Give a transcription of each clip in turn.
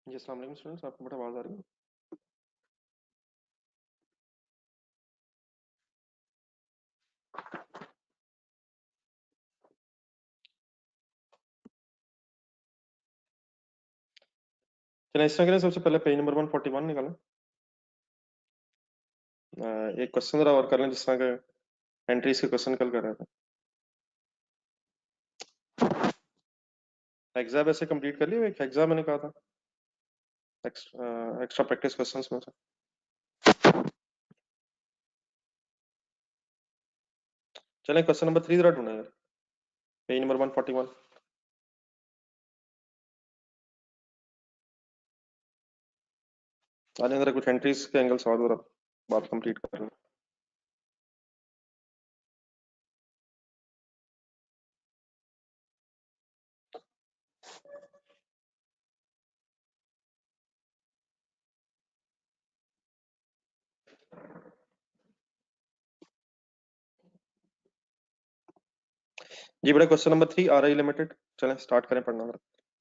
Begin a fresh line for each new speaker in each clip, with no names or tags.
जी अस्सलाम वालेकुम स्टूडेंट्स, आपको बेटा आवाज़ आ रही है? चलिए इस तरह करें, सबसे पहले पेज नंबर 141 निकालें। एक क्वेश्चन जरा और कर लें, जिस तरह के एंट्रीज के क्वेश्चन कल कर रहे थे। एग्जाम ऐसे कंप्लीट कर लिया, एक एग्जाम मैंने कहा था एक्स्ट्रा प्रैक्टिस क्वेश्चंस में से। चलें क्वेश्चन नंबर 3 जरा ढूंढें यार, पेज नंबर 141। आने जरा कुछ एंट्रीज के एंगल सॉल्व जरा बात कंप्लीट कर लें। जी बेटा, question number 3 are I limited. चलें स्टार्ट करें पढ़ना जरा।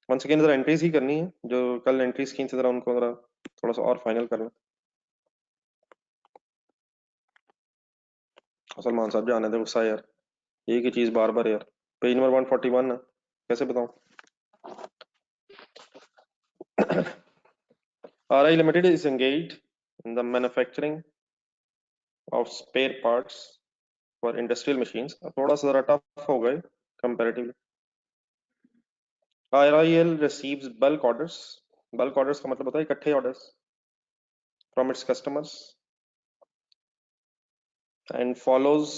वंस अगेन जरा एंट्रीज ही करनी है, जो कल एंट्रीज की थी, जरा उनको जरा थोड़ा सा और फाइनल कर लें। सलमान साहब जाने दे गुस्सा यार, एक ही चीज बार बार यार। पेज नंबर 141 है, कैसे बताऊं? RI Limited is engaged in the manufacturing of spare parts for industrial machines. थोड़ा सा जरा टफ हो गए comparatively. RIL receives bulk orders. Bulk orders का मतलब होता है इकट्ठे orders from its customers and follows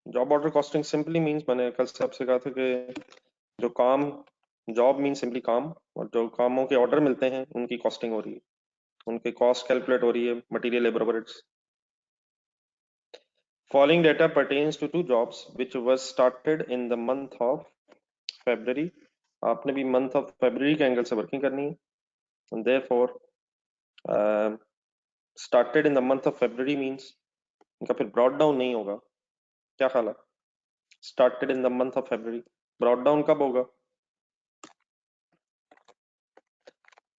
job order costing. Simply means, मैंने कल से आपसे कहा था कि जो काम, जॉब मीन सिंपली काम, और जो कामों के ऑर्डर मिलते हैं उनकी कॉस्टिंग हो रही है, उनकी कॉस्ट कैलकुलेट हो रही है, material labour overheads. Following data pertains to two jobs which was started in the month of February. आपने भी मंथ ऑफ February के एंगल से वर्किंग करनी है, and therefore started in the month of February means इनका फिर brought down नहीं होगा। क्या ख्याल है? Started in the month of February, brought down कब होगा?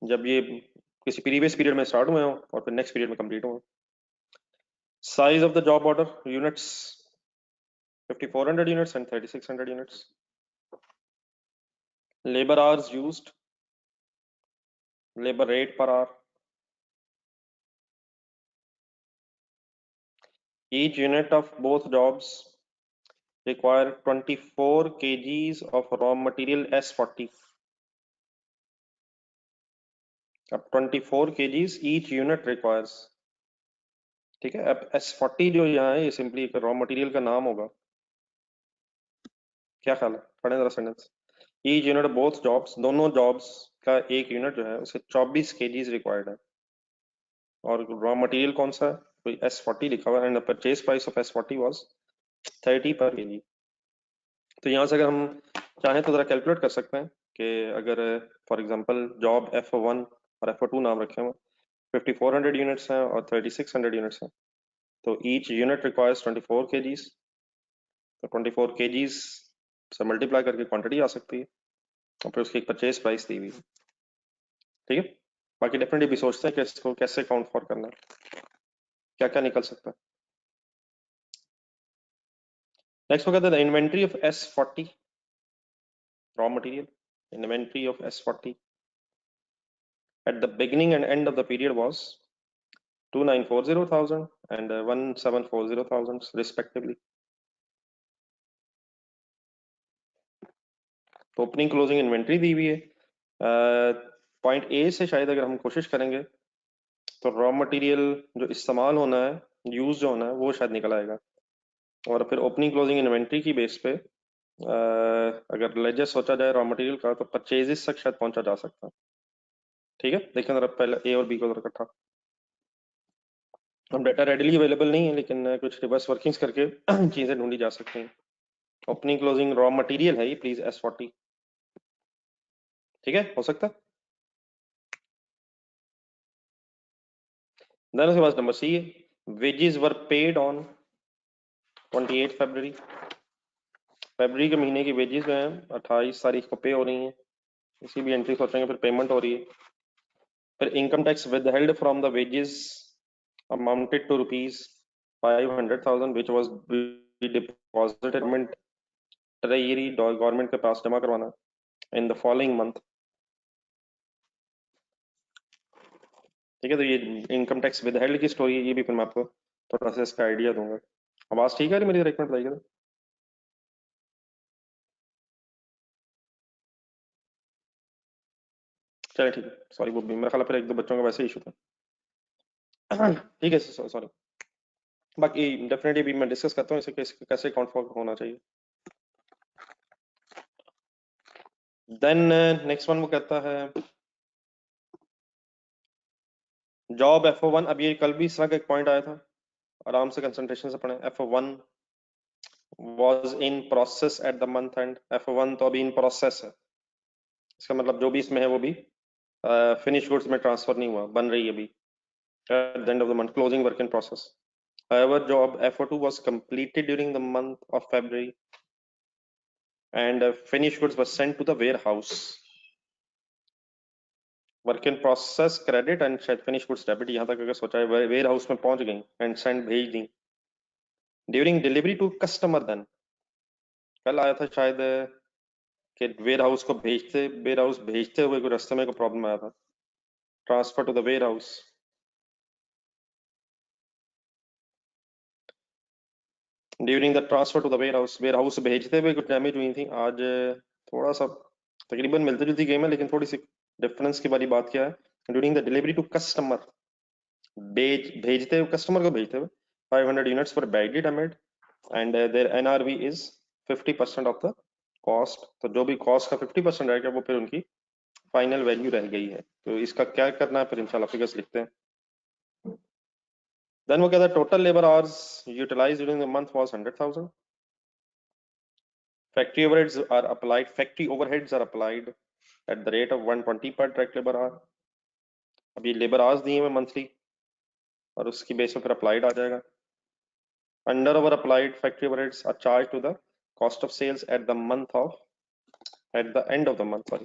जब ये किसी प्रीवियस पीरियड में स्टार्ट हुए हो और फिर नेक्स्ट पीरियड में कंप्लीट हो। Size of the job order units 5400 units and 3600 units. Labor hours used, labor rate per hour. Each unit of both jobs require 24 kgs of raw material S40. अब 24 kgs each unit requires, ठीक है। अब S40 जो यहाँ है, ये simply एक raw material का नाम होगा। क्या ख्याल है? पढ़ें जरा sentence. Each unit of both jobs, दोनों जॉब्स का एक यूनिट जो है उसे 24 kgs रिक्वायर्ड है, और रॉ मटेरियल कौन सा है? कोई S40 लिखा हुआ है, and the purchase price of S40 was 30 पर kg। तो यहाँ से अगर हम चाहें तो जरा कैलकुलेट कर सकते हैं कि अगर फॉर एग्जांपल जॉब F1 और F2 नाम रखे हुए, 5400 यूनिट्स हैं और 3600 यूनिट्स हैं, तो ईच यूनिट रिक्वायर्स 24 kgs। तो 24 kgs से मल्टीप्लाई करके क्वांटिटी आ सकती है, और फिर उसकी एक परचेज प्राइस दी हुई है। ठीक है, बाकी डेफिनेटली भी सोचते हैं कि इसको कैसे काउंट फॉर करना है, क्या क्या निकल सकता है। नेक्स्ट वो कहते हैं inventory of S40 raw material. Inventory of S40 at the beginning and end of the period was 2940,000 and 1740,000 respectively. तो ओपनिंग क्लोजिंग इन्वेंट्री दी हुई है। पॉइंट ए से शायद अगर हम कोशिश करेंगे तो रॉ मटेरियल जो इस्तेमाल होना है, यूज जो होना है, वो शायद निकल आएगा, और फिर ओपनिंग क्लोजिंग इन्वेंट्री की बेस पे अगर लेजर सोचा जाए रॉ मटेरियल का, तो परचेजेस तक शायद पहुंचा जा सकता है। ठीक है, देखें जरा पहले ए और बी को जरा इकट्ठा। हम डाटा रेडिली अवेलेबल नहीं है, लेकिन कुछ रिवर्स वर्किंग्स करके चीजें ढूंढी जा सकती हैं। ओपनिंग क्लोजिंग रॉ मटेरियल है ये प्लीज S40। ठीक है, हो सकता है। देन उसके बाद नंबर सी है, वेजेस वर पेड ऑन 28 फरवरी। फरवरी के महीने की वेजेस जो हैं 28 तारीख को पे हो रही हैं। इसी भी एंट्री सोचेंगे फिर पेमेंट हो रही है। फिर income tax withheld from the wages amounted to rupees 500,000 which was deposited treasury government के पास जमा करवाना इन द फॉलोइंग मंथ। ठीक है, तो ये इनकम टैक्स विदहेल्ड की स्टोरी है, ये भी फिर मैं आपको थोड़ा सा इसका आइडिया दूंगा। आवाज ठीक है मेरी? एक मिनट बताइएगा। चलिए ठीक है, सॉरी वो भी मेरा ख्याल है फिर एक दो बच्चों का वैसे इशू था। ठीक है, सॉरी। बाकी डेफिनेटली भी मैं डिस्कस करता हूँ इसे कैसे अकाउंट फॉर होना चाहिए। देन नेक्स्ट वन वो कहता है जॉब F01। अब ये कल भी इस तरह का एक पॉइंट आया था, आराम से कंसंट्रेशन से पढ़ें। F01 was in process at the month end। F1 तो अभी इन प्रोसेस है, इसका मतलब जो भी इसमें है वो भी फिनिश गुड्स में ट्रांसफर नहीं हुआ, बन रही है अभी। at the end of the month, closing work in process। However, job F02 was completed during the month of February and finished goods were sent to the warehouse। Work in process credit and शायद finish goods debit, यहाँ तक अगर सोचा है ware house में पहुंच गई and send भेज दी during delivery to customer. Then कल आया था शायद कि वेयर हाउस भेजते हुए कोई रास्ते में कोई प्रॉब्लम आया था, transfer to the warehouse. During the transfer to the warehouse भेजते हुए कुछ डैमेज हुई थी। आज थोड़ा सा तकरीबन मिलती जुलती गेम है, लेकिन थोड़ी सी डिफरेंस की वाली बात क्या है, during the delivery to customer, भेजते हुए कस्टमर को भेजते हुए 500 यूनिट्स फॉर बैगडी damage and their NRV is 50% of the cost. तो जो भी कॉस्ट का 50% रहेगा वो फिर उनकी फाइनल वैल्यू रह गई है। तो इसका क्या करना है फिर इंशाल्लाह फिगर्स लिखते हैं। देन वो कहता है total labour hours utilised during the month was 100,000। Factory overheads are applied at the rate of 120 per direct labor hour। अभी लेबर आवर्स दिए हुए मंथली और उसकी बेस पे फिर अप्लाइड आ जाएगा। Under over applied factory overheads are charge to the cost of sales at the end of the month. Sorry,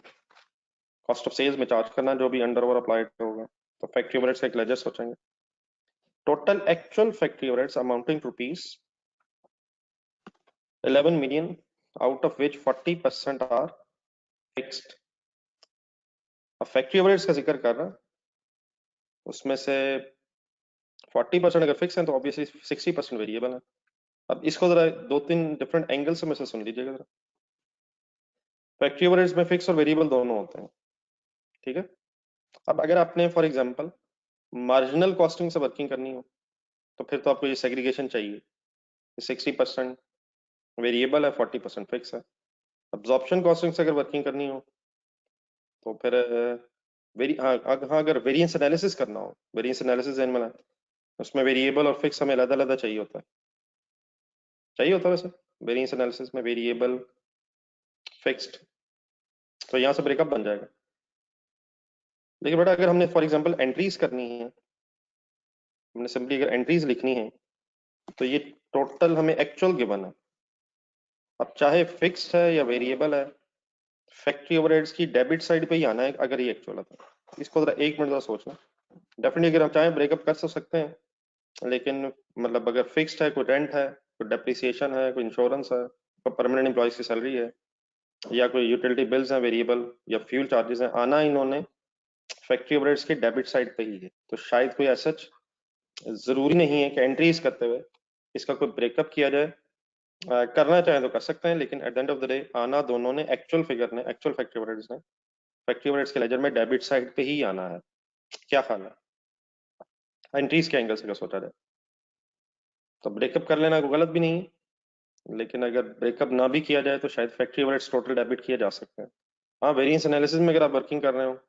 cost of sales में चार्ज करना जो भी अंडर ओवर अप्लाइड होगा। तो फैक्ट्री ओवरहेड्स का एक लेजर सोचेंगे। Total actual factory overheads amounting to rupees 11 million, out of which 40% are fixed. अब फैक्ट्री ओवरहेड्स का जिक्र कर रहा है, उसमें से 40% अगर फिक्स है तो ऑब्वियसली 60% वेरिएबल है। अब इसको जरा दो तीन डिफरेंट एंगल से में से सुन लीजिएगा जरा। फैक्ट्री ओवरहेड्स में फिक्स और वेरिएबल दोनों होते हैं, ठीक है। अब अगर आपने फॉर एग्जांपल मार्जिनल कॉस्टिंग से वर्किंग करनी हो तो फिर तो आपको ये सेग्रीगेशन चाहिए, 60% वेरिएबल है, 40% फिक्स है। अब्जॉर्प्शन कॉस्टिंग से अगर वर्किंग करनी हो तो फिर अगर वेरिएंस एनालिसिस करना हो, वेरिएंस एनालिसिस में उसमें वेरिएबल और फिक्स हमें अलग अलग चाहिए होता है वैसे वेरिएंस एनालिसिस में वेरिएबल फिक्स्ड, तो यहाँ से ब्रेकअप बन जाएगा। लेकिन बेटा अगर हमने फॉर एग्जांपल एंट्रीज करनी है, हमने सिंपली अगर एंट्रीज लिखनी है तो ये टोटल हमें एक्चुअल गिवन है। अब चाहे फिक्स्ड है या वेरिएबल है, फैक्ट्री ओवरहेड्स की डेबिट साइड पे ही आना है अगर ये एक्चुअल है तो। इसको जरा एक मिनट जरा सोचना। डेफिनेटली अगर हम चाहें ब्रेकअप कर सकते हैं, लेकिन मतलब अगर फिक्स्ड है, कोई रेंट है, कोई डेप्रिसिएशन है, कोई इंश्योरेंस है, कोई परमानेंट एम्प्लॉयज की सैलरी है, या कोई यूटिलिटी बिल्स हैं वेरिएबल, या फ्यूल चार्जेस हैं, आना इन्होंने फैक्ट्री ओवरहेड्स के डेबिट साइड पे ही है। तो शायद कोई ऐसा जरूरी नहीं है कि एंट्रीज करते हुए इसका कोई ब्रेकअप किया जाए। करना चाहे तो कर सकते हैं, लेकिन eight the end of the day आना दोनों ने एक्चुअल फिगर ने, एक्चुअल फैक्ट्री ओवरहेड्स ने फैक्ट्री ओवरहेड्स के लेजर में डेबिट साइड पे ही आना है। क्या ख्याल है, एंट्रीज के एंगल से क्या सोचा जाए? तो ब्रेकअप कर लेना कोई गलत भी नहीं है, लेकिन अगर ब्रेकअप ना भी किया जाए तो शायद फैक्ट्री ओवरहेड्स टोटल डेबिट किए जा सकते हैं। हाँ, वेरिएंस एनालिसिस में अगर आप वर्किंग कर रहे हो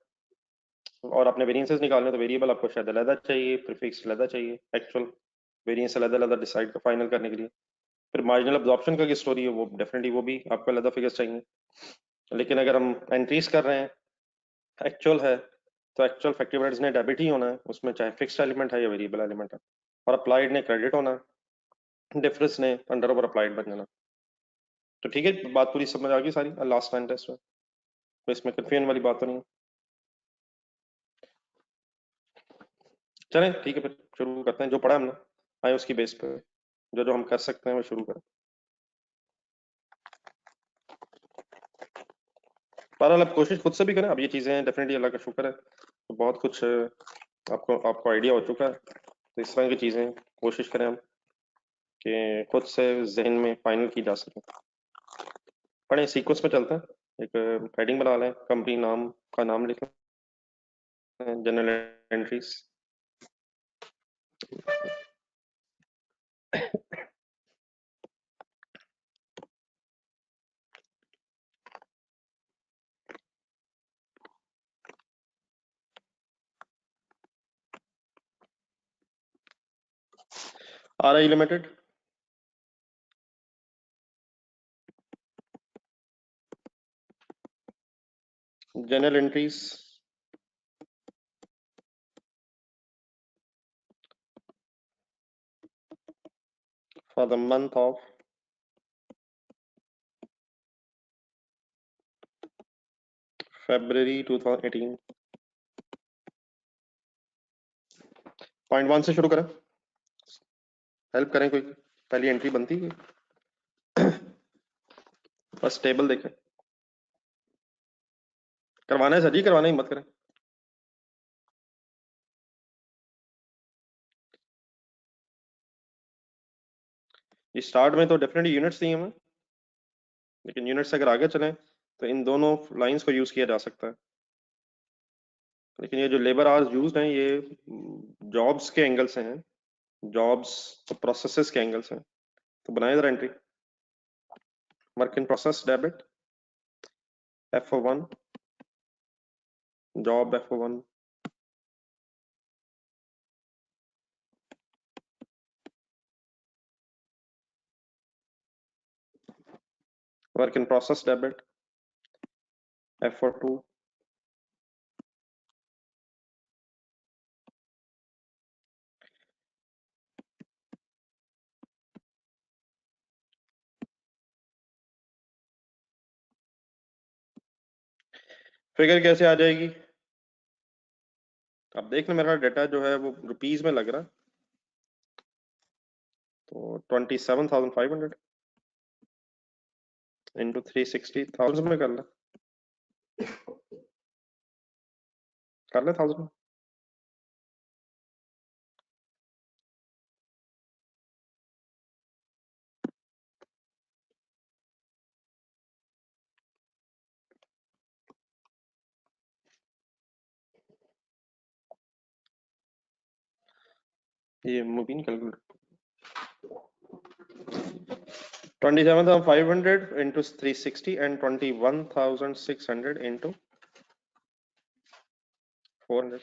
और आपने वेरिएंसेस निकालने तो वेरिएबल आपको शायद अलग चाहिए, प्रीफिक्स अलग चाहिए, एक्चुअल वेरिएंस अलग अलग डिसाइड का फाइनल करने के लिए। फिर मार्जिनल अब्जॉर्प्शन का की स्टोरी है वो डेफिनेटली वो भी आपको अलग फिगर्स चाहिए। लेकिन अगर हम एंट्रीज कर रहे हैं एक्चुअल है तो एक्चुअल फैक्ट्री ओवरहेड्स ने डेबिट ही होना है, उसमें चाहे फिक्स्ड एलिमेंट है या वेरिएबल एलिमेंट है। और अप्लाइड ने क्रेडिट होना है, डिफरेंस ने अंडर ओवर अप्लाइड बन जाना। तो ठीक है, बात पूरी समझ आ गई सारी लास्ट टाइम टेस्ट में, तो इसमें कंफ्यूजन वाली बात तो नहीं है। चलें ठीक है, फिर शुरू करते हैं। जो पढ़ा हमने आए उसकी बेस पे जो जो हम कर सकते हैं वो शुरू करें। पर अब कोशिश खुद से भी करें। अब ये चीज़ें डेफिनेटली अल्लाह का शुक्र है तो बहुत कुछ आपको आपको आइडिया हो चुका है, तो इस तरह की चीज़ें कोशिश करें हम कि खुद से जहन में फाइनल की जा सके। पढ़ें, सीक्वेंस में चलते हैं। एक हेडिंग बना लें, कंपनी नाम का नाम लिख लें, general entries. Are I limited, general entries for the month of February 2018। Point one से शुरू करें, हेल्प करें कोई, पहली एंट्री बनती है बस टेबल देखें। करवाना है सर जी, करवाना ही मत करें। स्टार्ट में तो डेफिनेटली यूनिट्स चाहिए हमें, लेकिन यूनिट से अगर आगे चलें तो इन दोनों लाइंस को यूज किया जा सकता है। लेकिन ये जो लेबर आवर्स यूज हैं ये जॉब्स के एंगल से हैं, जॉब्स तो प्रोसेसेस के एंगल से हैं। तो बनाए जरा entry, work in process debit F1, job F1, work in process debit F2, figure कैसे आ जाएगी? अब देख लो, मेरा डेटा जो है वो रुपीज में लग रहा है, तो 27,500 इंटू 360,000 में कर ले 1000 में। ये मुबीन calculator 27,500 into 360 and 21,600 into 400।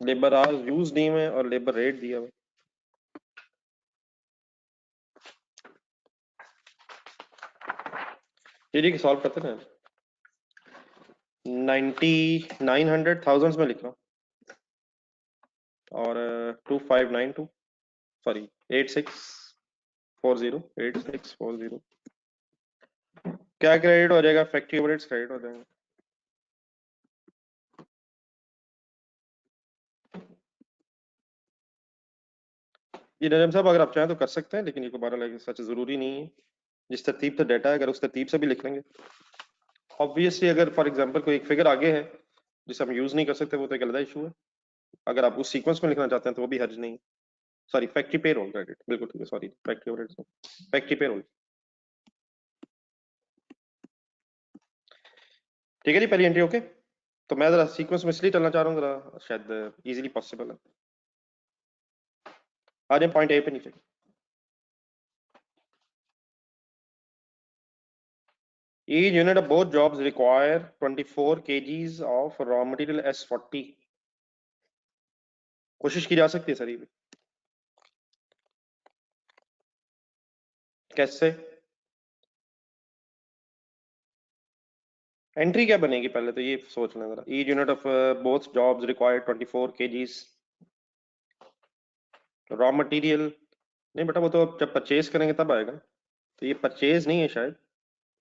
Labour hours use नहीं हुए और लेबर रेट दिया हुआ। ठीक सॉल्व करते हैं। 9900 थाउजेंड्स में लिख रहा हूँ, और 2592, सॉरी 8640 क्या क्रेडिट हो जाएगा? फैक्ट्री ओवरहेड्स क्रेडिट हो जाएंगे। जी नजम साहब, अगर आप चाहें तो कर सकते हैं, लेकिन ये दोबारा लगे सच जरूरी नहीं है। जिस तरतीब से डाटा है अगर उस तरतीब से भी लिख लेंगे। ऑब्वियसली अगर फॉर एग्जांपल कोई एक फिगर आगे है जिसे हम यूज नहीं कर सकते, वो तो एक अलग इशू है। अगर आप उस सीक्वेंस में लिखना चाहते हैं तो वो भी हर्ज नहीं। सॉरी, फैक्ट्री पेरोल क्रेडिट, बिल्कुल ठीक है, sorry factory overheads, factory payroll. ठीक है जी, पहली एंट्री ओके। तो मैं जरा सीक्वेंस में इसलिए चलना चाह रहा हूँ, जरा शायद इजीली पॉसिबल है। आ जाए पॉइंट ए पे नीचे। Each unit of both jobs require 24 kgs of raw material S40। कोशिश की जा सकती है सर ये भी। कैसे? एंट्री क्या बनेगी पहले तो ये सोच लें जरा। Each unit of both jobs require 24 kgs raw material. नहीं बेटा, वो तो जब परचेज करेंगे तब आएगा, तो ये परचेज नहीं है शायद।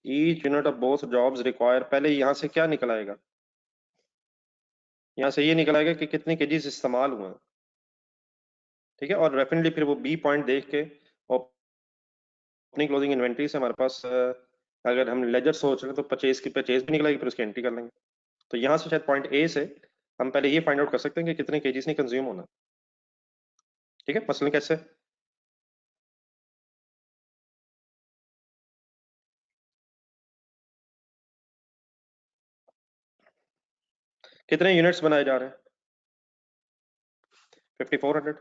Each unit of both jobs require, पहले यहाँ से क्या निकल आएगा, यहाँ से ये निकल आएगा कि कितने केजीज इस्तेमाल हुए हैं, ठीक है। और डेफिनेटली फिर वो बी पॉइंट देख के ओपनिंग क्लोजिंग इन्वेंट्री से हमारे पास अगर हम लेजर सोच रहे हैं तो परचेज की परचेज भी निकलेगी, फिर उसकी एंट्री कर लेंगे। तो यहाँ से शायद पॉइंट ए से हम पहले ये फाइंड आउट कर सकते हैं कि कितने केजीज ने कंज्यूम होना, ठीक है। मसलन कैसे, कितने यूनिट्स बनाए जा रहे हैं, 5400,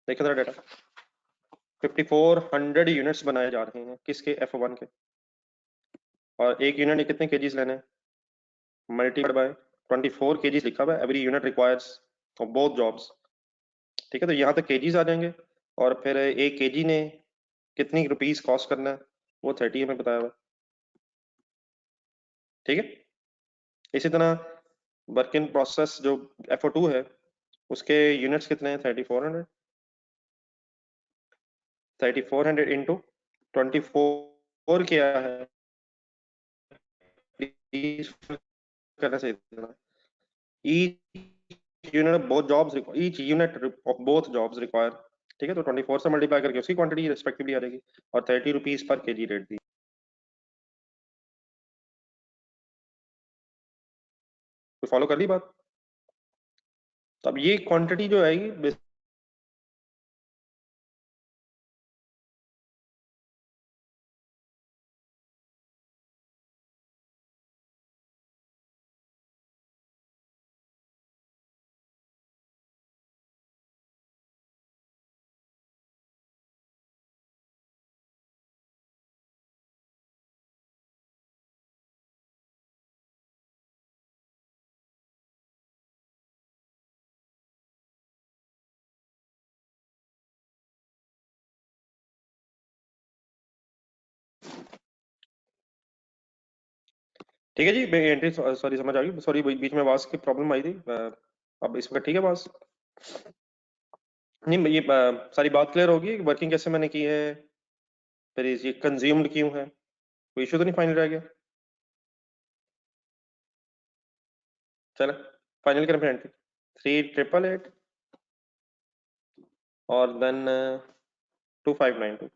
देखो जरा डेटा, 5400 यूनिट्स बनाए जा रहे हैं किसके, F1 के। और एक यूनिट ने कितने केजीज लेने हैं, मल्टीप्लाइड बाय 24 केजीज लिखा हुआ है, every unit requires for both jobs, ठीक है। तो यहाँ तक केजीज आ जाएंगे, और फिर एक केजी ने कितनी रुपीस कॉस्ट करना है, वो 30 हमें बताया हुआ है, ठीक है। इसी तरह वर्क इन प्रोसेस जो FO2 है, उसके यूनिट्स कितने हैं, 3400, 3400 इंटू 24 क्या है, करना चाहिए था। each unit of both jobs each unit of both jobs require, ठीक है। तो 24 से मल्टीप्लाई करके उसकी क्वांटिटी रिस्पेक्टिवली आ जाएगी, और 30 रुपीज पर केजी रेट दी। तो फॉलो कर ली बात। तो अब ये क्वांटिटी जो आएगी, ठीक है जी, एंट्री सॉरी समझ आ गई, सॉरी बीच में आवाज की प्रॉब्लम आई थी। अब इसमें ठीक है आवाज, नहीं ये सारी बात क्लियर होगी, वर्किंग कैसे मैंने की है, फिर ये कंज्यूम्ड क्यों है, कोई इशू तो नहीं फाइनल रह गया। चलो फाइनल करें फिर एंट्री, 3888 और देन 2592,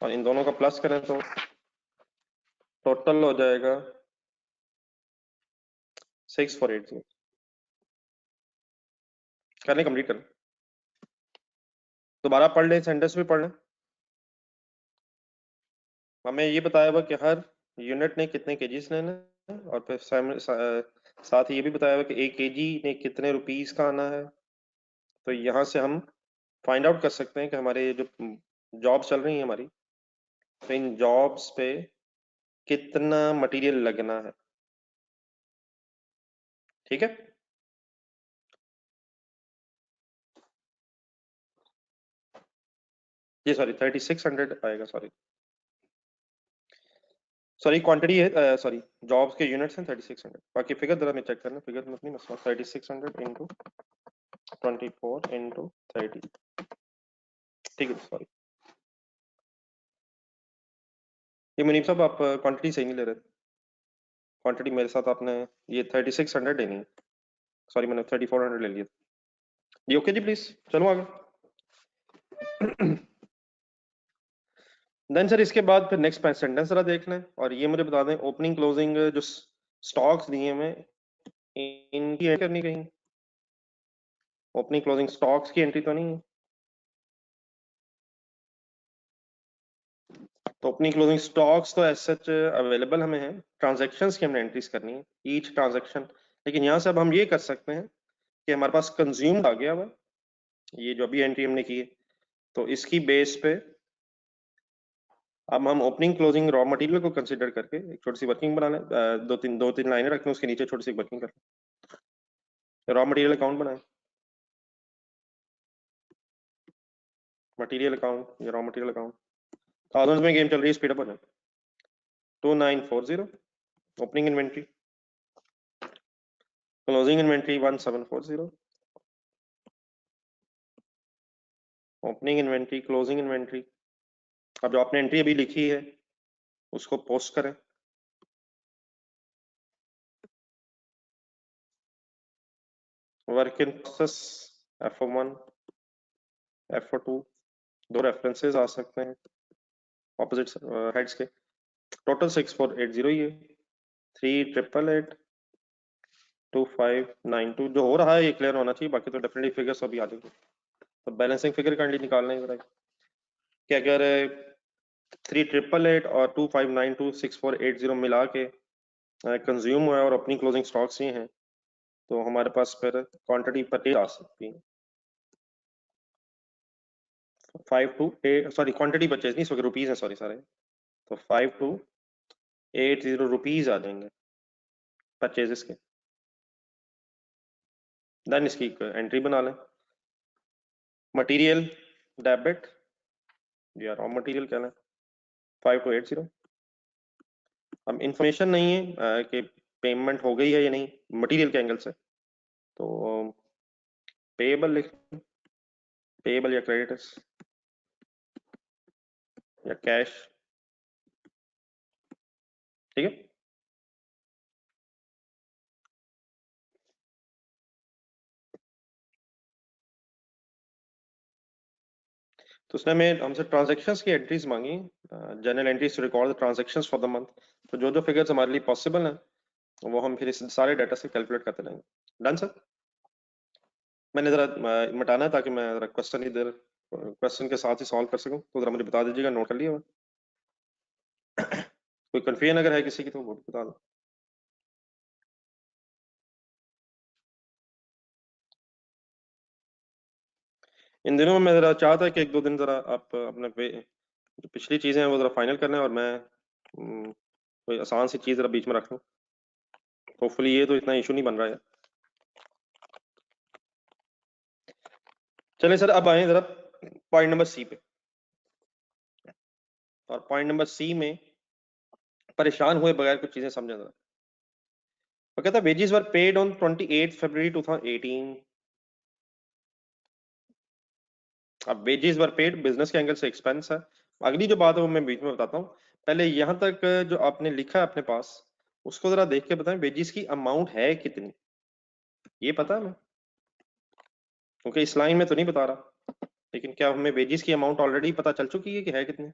और इन दोनों का प्लस करें तो टोटल हो जाएगा 6480। कर लें, कंप्लीट कर लें, दोबारा पढ़ लें, सेंटेंस भी पढ़ लें। हमें ये बताया हुआ कि हर यूनिट ने कितने केजीस लेने हैं, और फिर साथ ही ये भी बताया हुआ कि एक केजी ने कितने रुपीस का आना है। तो यहाँ से हम फाइंड आउट कर सकते हैं कि हमारे जो जॉब चल रही है हमारी, तो इन जॉब्स पे कितना मटेरियल लगना है, ठीक है। ये सॉरी 3600 आएगा, सॉरी सॉरी क्वांटिटी है, सॉरी जॉब्स के यूनिट्स हैं 3600, बाकी फिगर जरा मैं चेक करना, फिगर में नहीं मसला, 3600 इंटू 24 इंटू 30, ठीक है। सॉरी ये मुनीब साहब आप क्वांटिटी सही नहीं ले रहे, क्वांटिटी मेरे साथ आपने ये 3600 लेनी है, सॉरी मैंने 3400 ले लिया जी। ओके जी प्लीज चलो आगे। देन सर इसके बाद फिर नेक्स्ट सेंटेंस जरा देख लें, और ये मुझे बता दें ओपनिंग क्लोजिंग जो स्टॉक्स दिए हैं इनकी एंट्री करनी कहीं, ओपनिंग क्लोजिंग स्टॉक्स की एंट्री तो नहीं है। तो ओपनिंग क्लोजिंग स्टॉक्स तो एज सच अवेलेबल हमें है, ट्रांजैक्शंस की हमने एंट्रीज करनी है, ईच ट्रांजैक्शन। लेकिन यहाँ से अब हम ये कर सकते हैं कि हमारे पास कंज्यूम्ड आ गया हुआ, ये जो अभी एंट्री हमने की है, तो इसकी बेस पे अब हम ओपनिंग क्लोजिंग रॉ मटेरियल को कंसीडर करके एक छोटी सी वर्किंग बना लें, दो तीन लाइनें रखें, उसके नीचे छोटी सी वर्किंग कर लें। रॉ मटेरियल अकाउंट बनाएं, मटेरियल अकाउंट या रॉ मटेरियल अकाउंट, थाउजेंड्स में गेम चल रही है, स्पीड अप हो जाए। 2940 opening inventory, closing inventory 1740, opening inventory closing inventory अब जो आपने एंट्री अभी लिखी है उसको पोस्ट करें। Work in process F1 F2 दो रेफरेंसेस आ सकते हैं ऑपोजिट हेड्स के। टोटल 6480 ही है। 38882592 जो हो रहा है ये क्लियर होना चाहिए, बाकी तो डेफिनेटली फिगर्स अभी आ जाएंगे। तो बैलेंसिंग फिगर काइंडली निकालना है कि अगर 3888 और 25926480 मिला के कंज्यूम हुआ है और अपनी क्लोजिंग स्टॉक्स ये हैं, तो हमारे पास फिर क्वांटिटी परचेज आ सकती है 5 to 8, सॉरी क्वांटिटी परचेज नहीं, सॉरी रुपीज है, सॉरी सारे। तो 5280 रुपीज आ जाएंगे परचेजेस के। देन इसकी एंट्री बना लें। मटेरियल डेबिट या रॉ मटेरियल कहना है 5280। अब इंफॉर्मेशन नहीं है कि पेमेंट हो गई है या नहीं मटेरियल के एंगल से, तो पेएबल लिख, पेएबल या क्रेडिटर्स या कैश, ठीक है। तो उसने हमें हमसे ट्रांजैक्शंस की एंट्रीज मांगी, journal entries to record the transactions for the month. तो जो जो फिगर्स हमारे लिए पॉसिबल हैं वो हम फिर इस सारे डाटा से कैलकुलेट करते रहेंगे। Done sir. मैंने जरा मिटाना है ताकि मैं जरा क्वेश्चन इधर क्वेश्चन के साथ ही सॉल्व कर सकूं, तो जरा मुझे बता दीजिएगा, नोट कर लिया हुआ। कोई कन्फ्यूजन अगर है किसी की तो वो भी बता दो। इन दिनों में मैं जरा चाहता है कि एक दो दिन जरा आप अपने जो पिछली चीजें हैं वो जरा फाइनल करना है, और मैं कोई आसान सी चीज जरा बीच में रख लूं। होपफुली ये तो इतना इशू नहीं बन रहा है। चलिए सर, अब आए जरा पॉइंट नंबर सी पे। और पॉइंट नंबर सी में परेशान हुए बगैर कुछ चीजें समझे जरा। वो कहता है वेजेस वर पेड ऑन 28 फरवरी 2018। अब वेजेस वर पेड बिजनेस के एंगल से एक्सपेंस है। अगली जो बात है वो मैं बीच में बताता हूँ। पहले यहां तक जो आपने लिखा है अपने पास उसको जरा देख के बताएं, वेजेस की अमाउंट है कितनी, ये पता है हमें? क्योंकि इस लाइन में तो नहीं बता रहा, लेकिन क्या हमें वेजेस की अमाउंट ऑलरेडी पता चल चुकी है कि है कितनी?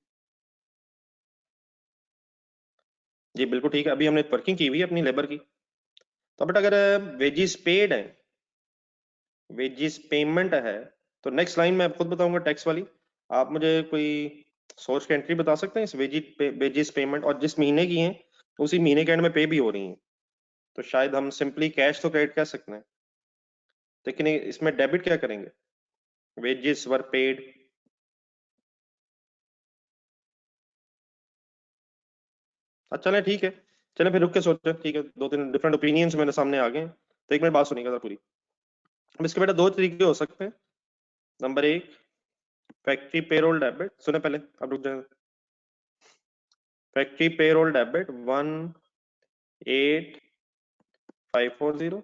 जी बिल्कुल ठीक है, अभी हमने वर्किंग की हुई है अपनी लेबर की। तो बट अगर वेजेस पेड है, वेजेस पेमेंट है, तो नेक्स्ट लाइन मैं खुद बताऊंगा टैक्स वाली। आप मुझे कोई सोर्स की एंट्री बता सकते हैं इस वेजेस पेमेंट, और जिस महीने की हैं उसी महीने के एंड में पे भी हो रही हैं, तो शायद हम सिंपली कैश तो क्रेडिट कह सकते हैं, लेकिन इसमें डेबिट क्या करेंगे? वेजेस वर पेड। अच्छा चलें ठीक है, चलें फिर रुक के सोचते हैं, ठीक है। दो तीन डिफरेंट ओपिनियंस मेरे सामने आ गए हैं, तो एक मिनट बात सुनिएगा पूरी। अब इसके बेटा दो तरीके हो सकते हैं। नंबर एक, फैक्ट्री पेरोल डेबिट, सुने पहले, अब रुक जाए। फैक्ट्री पेरोल डेबिट 18540,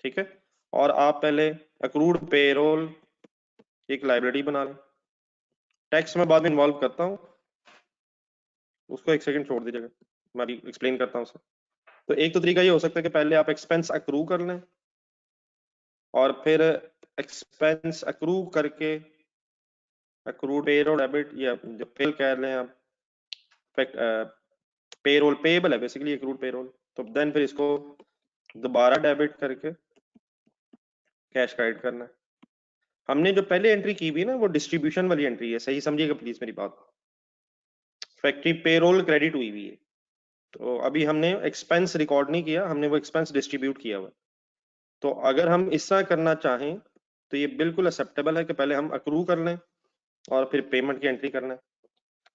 ठीक है। और आप पहले अक्रूड पेरोल एक लाइब्रेरी बना लें। टैक्स में बाद में इन्वॉल्व करता हूँ, उसको एक सेकंड छोड़ दीजिएगा, मैं अभी एक्सप्लेन करता हूँ उसे। तो एक तो तरीका ये हो सकता है कि पहले आप एक्सपेंस अक्रू कर लें, और फिर एक्सपेंस अक्रू करके अक्रूड पेरोल डेबिट, या जब फेल कह लें आप, पेरोल पेबल है बेसिकली अक्रूड पेरोल, तो देन फिर इसको दोबारा डेबिट करके कैश क्रेडिट करना है। हमने जो पहले एंट्री की हुई है ना वो डिस्ट्रीब्यूशन वाली एंट्री है, सही समझिएगा प्लीज मेरी बात। फैक्ट्री पेरोल क्रेडिट हुई हुई है, तो अभी हमने एक्सपेंस रिकॉर्ड नहीं किया, हमने वो एक्सपेंस डिस्ट्रीब्यूट किया हुआ। तो अगर हम इस तरह करना चाहें तो ये बिल्कुल एक्सेप्टेबल है कि पहले हम अक्रू कर लें और फिर पेमेंट की एंट्री करना है।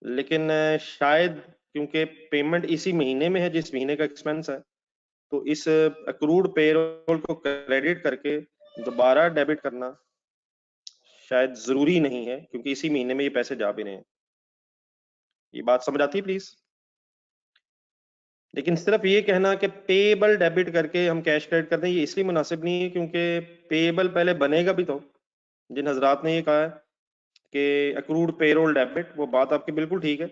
लेकिन शायद क्योंकि पेमेंट इसी महीने में है जिस महीने का एक्सपेंस है, तो इस अक्रूड पेरोल को क्रेडिट करके दोबारा डेबिट करना शायद जरूरी नहीं है, क्योंकि इसी महीने में ये पैसे जा भी रहे हैं। ये बात समझ आती है प्लीज? लेकिन सिर्फ ये कहना कि पेएबल डेबिट करके हम कैश क्रेडिट करते हैं, ये इसलिए मुनासिब नहीं है क्योंकि पेएबल पहले बनेगा भी तो। जिन हजरात ने ये कहा है कि अक्रूड पेरोल डेबिट, वो बात आपकी बिल्कुल ठीक है,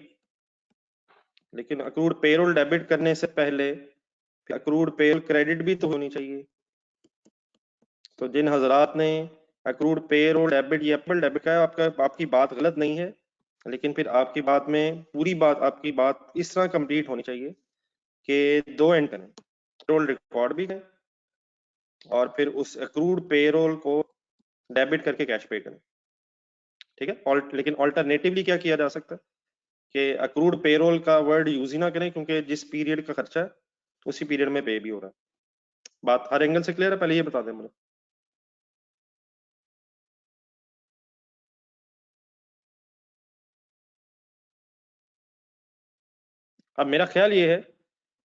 लेकिन अक्रूड पेरोल डेबिट करने से पहले अक्रूड पेरोल क्रेडिट भी तो होनी चाहिए। तो जिन हजरात ने अक्रूड पेरोल डेबिट या एप्पल डेबिट का, आपकी बात गलत नहीं है, लेकिन फिर आपकी बात में पूरी बात, आपकी बात इस तरह कंप्लीट होनी चाहिए कि 2 एंड करें, पेरोल रिकॉर्ड भी करें और फिर उस अक्रूड पेरोल को डेबिट करके कैश पे करें। ठीक है, लेकिन ऑल्टरनेटिवली क्या किया जा सकता है कि अक्रूड पेरोल का वर्ड यूज ही ना करें, क्योंकि जिस पीरियड का खर्चा है उसी पीरियड में पे भी हो रहा है। बात हर एंगल से क्लियर है? पहले ये बता दें मुझे। अब मेरा ख्याल ये है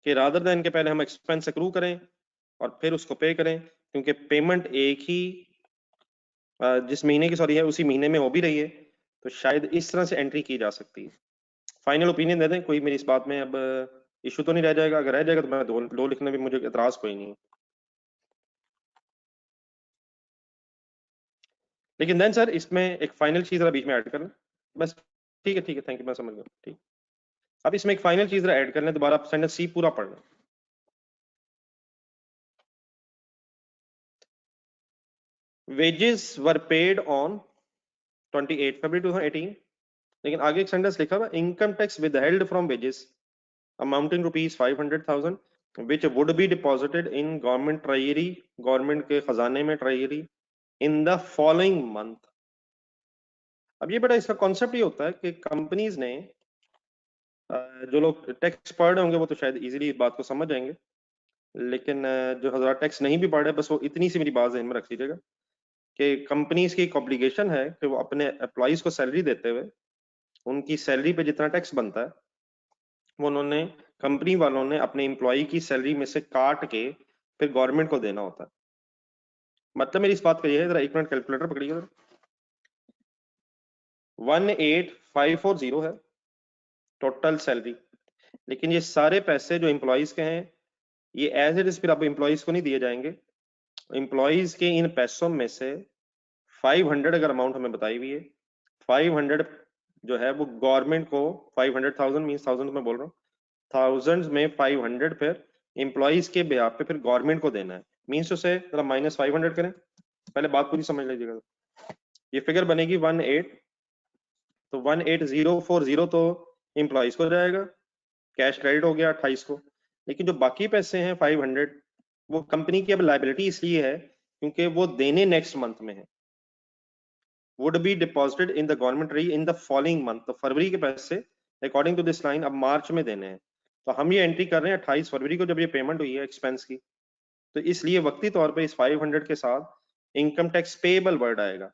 कि रादर देन के पहले हम एक्सपेंस अक्रू करें और फिर उसको पे करें, क्योंकि पेमेंट एक ही जिस महीने की सॉरी है उसी महीने में हो भी रही है, तो शायद इस तरह से एंट्री की जा सकती है। फाइनल ओपिनियन दे दें, कोई मेरी इस बात में अब इशू तो नहीं रह जाएगा? अगर रह जाएगा तो मैं दो लिखने में मुझे एतराज कोई नहीं है। लेकिन देन सर इसमें एक फाइनल चीज जरा बीच में ऐड कर लें बस। ठीक है, थैंक यू, मैं समझ गया। ठीक, अब इसमें एक फाइनल चीज जरा ऐड कर लें, दोबारा आप सेंटेंस सी पूरा पढ़ लें। wages were paid on 28 February 2018, लेकिन आगे एक सेंटेंस लिखा हुआ, income tax withheld from wages amounting rupees 500,000 which would be deposited in government treasury, government के खजाने में treasury, in the following month। अब ये बड़ा इसका कॉन्सेप्ट ये होता है कि कंपनीज ने जो लोग टैक्स पढ़ रहे होंगे वो तो शायद इजीली इस बात को समझ जाएंगे, लेकिन जो हज़ार टैक्स नहीं भी पढ़ रहे, बस वो इतनी सी मेरी बात ध्यान में रख लीजिएगा कि कंपनीज की एक ऑब्लिगेशन है कि वो अपने एम्प्लॉइज को सैलरी देते हुए उनकी सैलरी पे जितना टैक्स बनता है वो उन्होंने, कंपनी वालों ने अपने एम्प्लॉय की सैलरी में से काट के फिर गवर्नमेंट को देना होता है। मतलब मेरी इस बात का ये है, जरा एक मिनट कैलकुलेटर पकड़िए। 18540 है टोटल सैलरी, लेकिन ये सारे पैसे जो एम्प्लॉयज के हैं ये एज इट इज फिर आप एम्प्लॉयज को नहीं दिए जाएंगे। एम्प्लॉयज के इन पैसों में से 500 अगर अमाउंट हमें बताई हुई है, 500 जो है वो गवर्नमेंट को, 500,000 मीन थाउजेंड में बोल रहा हूँ, थाउजेंड में 500 फिर एम्प्लॉयज के बिहाफ पे फिर गवर्नमेंट को देना है। मीन्स उसे जरा -500 करें, पहले बात पूरी समझ लीजिएगा। ये फिगर बनेगी 18, तो 18040 तो एम्प्लॉयज को जाएगा, कैश क्रेडिट हो गया 28 को। लेकिन जो बाकी पैसे हैं 500, वो कंपनी की अब लाइबिलिटी इसलिए है क्योंकि वो देने नेक्स्ट मंथ में है। Would be deposited in the government tree in the following month, तो फरवरी के पैसे अकॉर्डिंग टू दिस लाइन अब मार्च में देने हैं। तो हम ये एंट्री कर रहे हैं 28 फरवरी को जब ये पेमेंट हुई है एक्सपेंस की, तो इसलिए वक्ती तौर पे इस 500 के साथ इनकम टैक्स पेएबल वर्ड आएगा।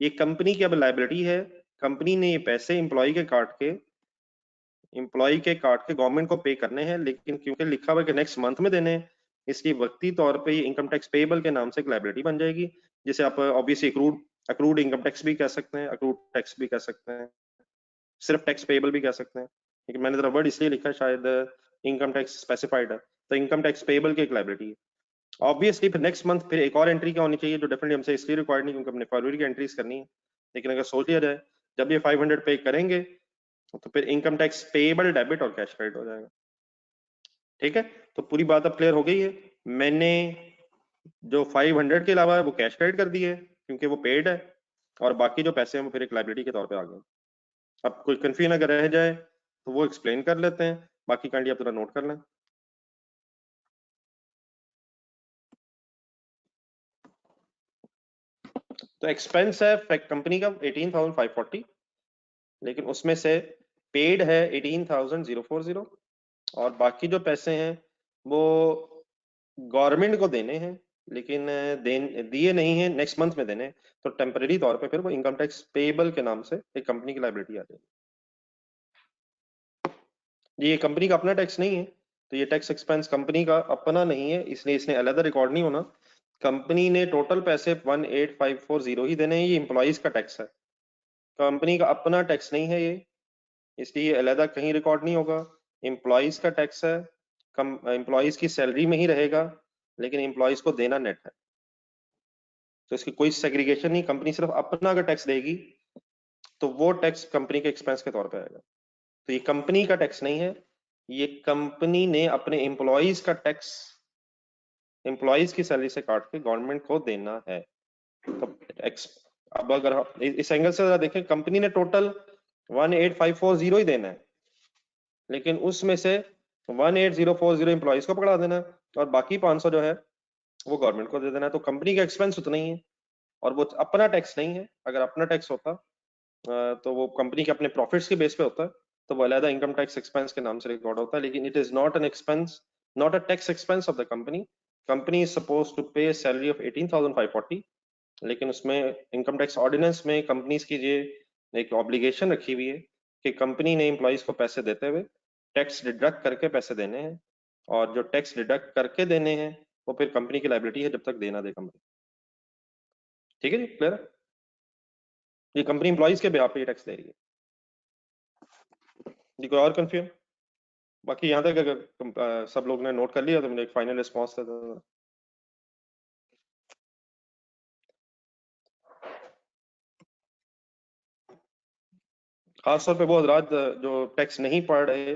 ये कंपनी की अब लाइबिलिटी है, कंपनी ने ये पैसे एम्प्लॉय के काट के गवर्नमेंट को पे करने हैं, लेकिन क्योंकि लिखा हुआ है कि नेक्स्ट मंथ में देने हैं, इसलिए वक्ती तौर पे ये इनकम टैक्स पेएबल के नाम से एक लाइबिलिटी बन जाएगी, जिसे आप ऑब्वियसली अक्रूड इनकम टैक्स भी कह सकते हैं, अक्रूड टैक्स भी कह सकते हैं, सिर्फ टैक्स पेएबल भी कह सकते हैं। लेकिन मैंने जरा वर्ड इसलिए लिखा है, शायद इनकम टैक्स स्पेसिफाइड है, तो इनकम टैक्स पेएबल की एक लाइबिलिटी है। ऑब्वियसली फिर नेक्स्ट मंथ फिर एक और एंट्री क्या होनी चाहिए, जो डेफिनेटली हमसे इसलिए रिक्वायर्ड नहीं क्योंकि हमने फरवरी की एंट्रीज करनी है। लेकिन अगर सोच लिया जाए जब ये 500 पे करेंगे तो फिर इनकम टैक्स पेएबल डेबिट और कैश क्रेडिट हो जाएगा। ठीक है, तो पूरी बात अब क्लियर हो गई है। मैंने जो 500 के अलावा है वो कैश क्रेडिट कर दी है क्योंकि वो पेड है, और बाकी जो पैसे हैं वो फिर एक लाइबिलिटी के तौर पे आ गए। अब कोई कंफ्यूजन अगर रह जाए तो वो एक्सप्लेन कर लेते हैं, बाकी काइंडली आप जरा नोट कर लें। तो एक्सपेंस है कंपनी का 18,540, लेकिन उसमें से पेड है 18,040, और बाकी जो पैसे हैं वो गवर्नमेंट को देने हैं, लेकिन दिए नहीं है, नेक्स्ट मंथ में देने हैं। तो टेम्परेरी तौर पे फिर वो इनकम टैक्स पेएबल के नाम से एक कंपनी की लाइबिलिटी आ जाएगी। ये कंपनी का अपना टैक्स नहीं है, तो ये टैक्स एक्सपेंस कंपनी का अपना नहीं है, इसलिए इसने अलग रिकॉर्ड नहीं होना। कंपनी ने टोटल पैसे 18540 ही देने हैं, ये एम्प्लॉइज का टैक्स है, कंपनी का अपना टैक्स नहीं है ये, इसलिए ये अलग कहीं रिकॉर्ड नहीं होगा। एम्प्लॉइज का टैक्स है, एम्प्लॉइज की सैलरी में ही रहेगा, लेकिन एम्प्लॉइज को देना नेट है, तो इसकी कोई सेग्रीगेशन नहीं। कंपनी सिर्फ अपना अगर टैक्स देगी तो वो टैक्स कंपनी के एक्सपेंस के तौर पे आएगा। तो ये कंपनी का टैक्स नहीं है, ये कंपनी ने अपने एम्प्लॉइज का टैक्स एम्प्लॉइज की सैलरी से काट के गवर्नमेंट को देना है। तो अब अगर इस एंगल से जरा देखें, कंपनी ने टोटल 18540 ही देना है, लेकिन उसमें से 18040 एम्प्लॉइज को पकड़ा देना है और बाकी 500 जो है वो गवर्नमेंट को दे देना है। तो कंपनी का एक्सपेंस उतना ही है और वो अपना टैक्स नहीं है। अगर अपना टैक्स होता तो वो कंपनी के अपने प्रॉफिट्स के बेस पे होता है, तो वो अलग इनकम टैक्स एक्सपेंस के नाम से रिकॉर्ड होता है। लेकिन it is not an expense, not a tax expense of the company. Company is suppose to pay salary of 18,540, लेकिन उसमें इनकम टैक्स ऑर्डिनेंस में कंपनीज की ये एक ऑब्लिगेशन रखी हुई है कि कंपनी ने एम्प्लॉइज को पैसे देते हुए टैक्स डिडक्ट करके पैसे देने हैं, और जो टैक्स डिडक्ट करके देने हैं वो फिर कंपनी की लायबिलिटी है जब तक देना दे कंपनी। ठीक है जी, क्लियर? ये कंपनी एम्प्लॉइज के बिहाफ पे ये टैक्स दे रही है जी। कोई और कंफ्यूजन? बाकी यहाँ तक अगर सब लोग ने नोट कर लिया तो मुझे एक फाइनल रिस्पॉन्स दे दो। खासतौर पे वो हजरात जो टैक्स नहीं पढ़ रहे,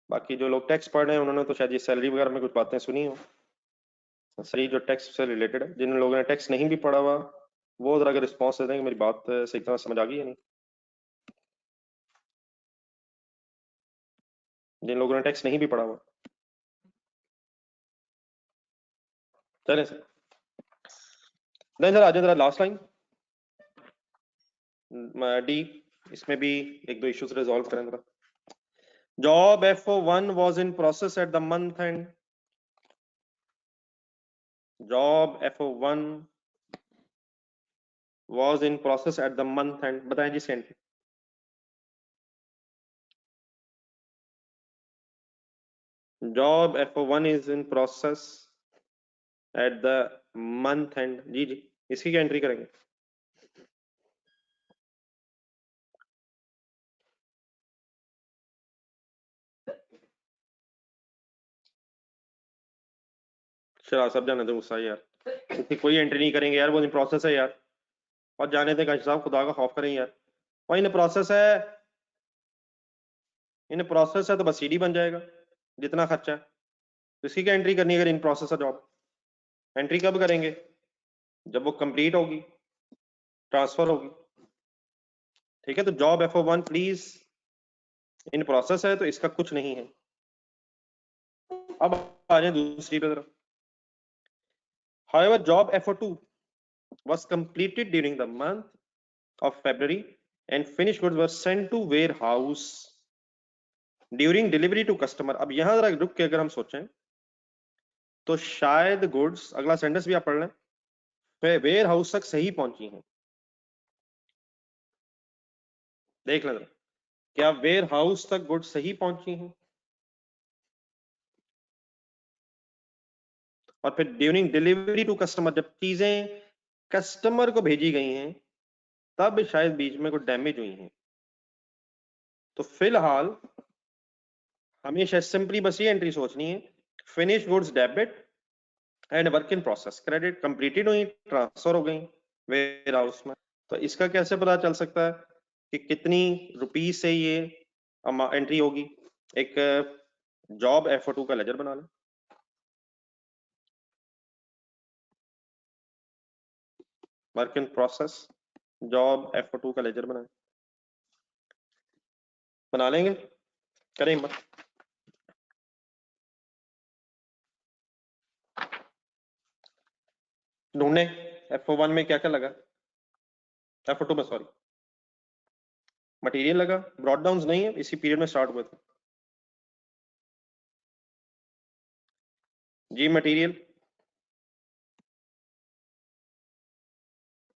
बाकी जो लोग टैक्स पढ़ रहे हैं उन्होंने तो शायद ये सैलरी वगैरह में कुछ बातें सुनी हो, सही जो टैक्स से रिलेटेड है। जिन लोगों ने टैक्स नहीं भी पढ़ा हुआ वो जरा अगर रिस्पॉन्स दे दें कि मेरी बात सही तरह समझ आ गई है नहीं। जिन लोगों ने टैक्स नहीं भी पढ़ा हुआ, चलें सर। नहीं सर, आज जरा लास्ट लाइन डी, इसमें भी एक दो इश्यूज रिजॉल्व करें जरा। Job F01 was in process at the month end. Job F01 was in process at the month end. बताएं जी सेंट। Job F01 is in process at the month end। जी जी, इसकी क्या एंट्री करेंगे? चलो सब जाने दो गुस्सा यार, इसकी कोई एंट्री नहीं करेंगे यार, वो इन प्रोसेस है यार। और जाने दें काश साहब, खुदा का खौफ करें यार। और इन प्रोसेस है, इन प्रोसेस है तो बस सीडी बन जाएगा जितना खर्चा है। तो इसकी क्या एंट्री करनी है अगर इन प्रोसेस है जॉब? एंट्री कब करेंगे? जब वो कंप्लीट होगी, ट्रांसफर होगी। ठीक है, तो job F01 please in process है तो इसका कुछ नहीं है। अब आ जाए दूसरी पे तरफ। However, job F02 was completed during the month of February and finished goods were sent to warehouse during delivery to customer। अब यहां जरा रुक के अगर हम सोचें तो शायद गुड्स, अगला सेंटेंस भी आप पढ़ लें, वेयर हाउस तक सही पहुंची हैं। देख लें जरा, क्या वेयर हाउस तक गुड्स सही पहुंची हैं? और फिर ड्यूरिंग डिलीवरी टू कस्टमर, जब चीजें कस्टमर को भेजी गई हैं तब शायद बीच में कुछ डैमेज हुई हैं। तो फिलहाल हमेशा सिंपली बस ये एंट्री सोचनी है, finish goods debit and work in process credit, completed हुई, ट्रांसफर हो गई वेयर हाउस में। तो इसका कैसे पता चल सकता है कि कितनी रुपीस से ये एंट्री होगी? एक जॉब F02 का लेजर बना लें। Work in process job F02 का लेजर बना लेंगे, करें मत। ढूंढने F01 में क्या क्या लगा, F02 में सॉरी, मटेरियल लगा, ब्रॉड डाउन नहीं है, इसी पीरियड में स्टार्ट हुए थे जी। मटेरियल,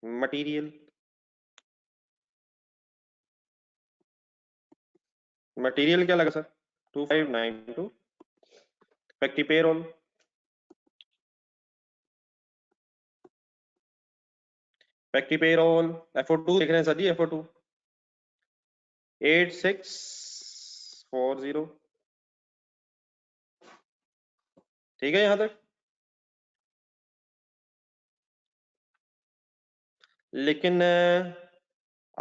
मटेरियल, मटेरियल क्या लगा sir? 2592। Factory payroll, factory payroll F02 देख रहे हैं सर जी, F02 8640। ठीक है यहां तक। लेकिन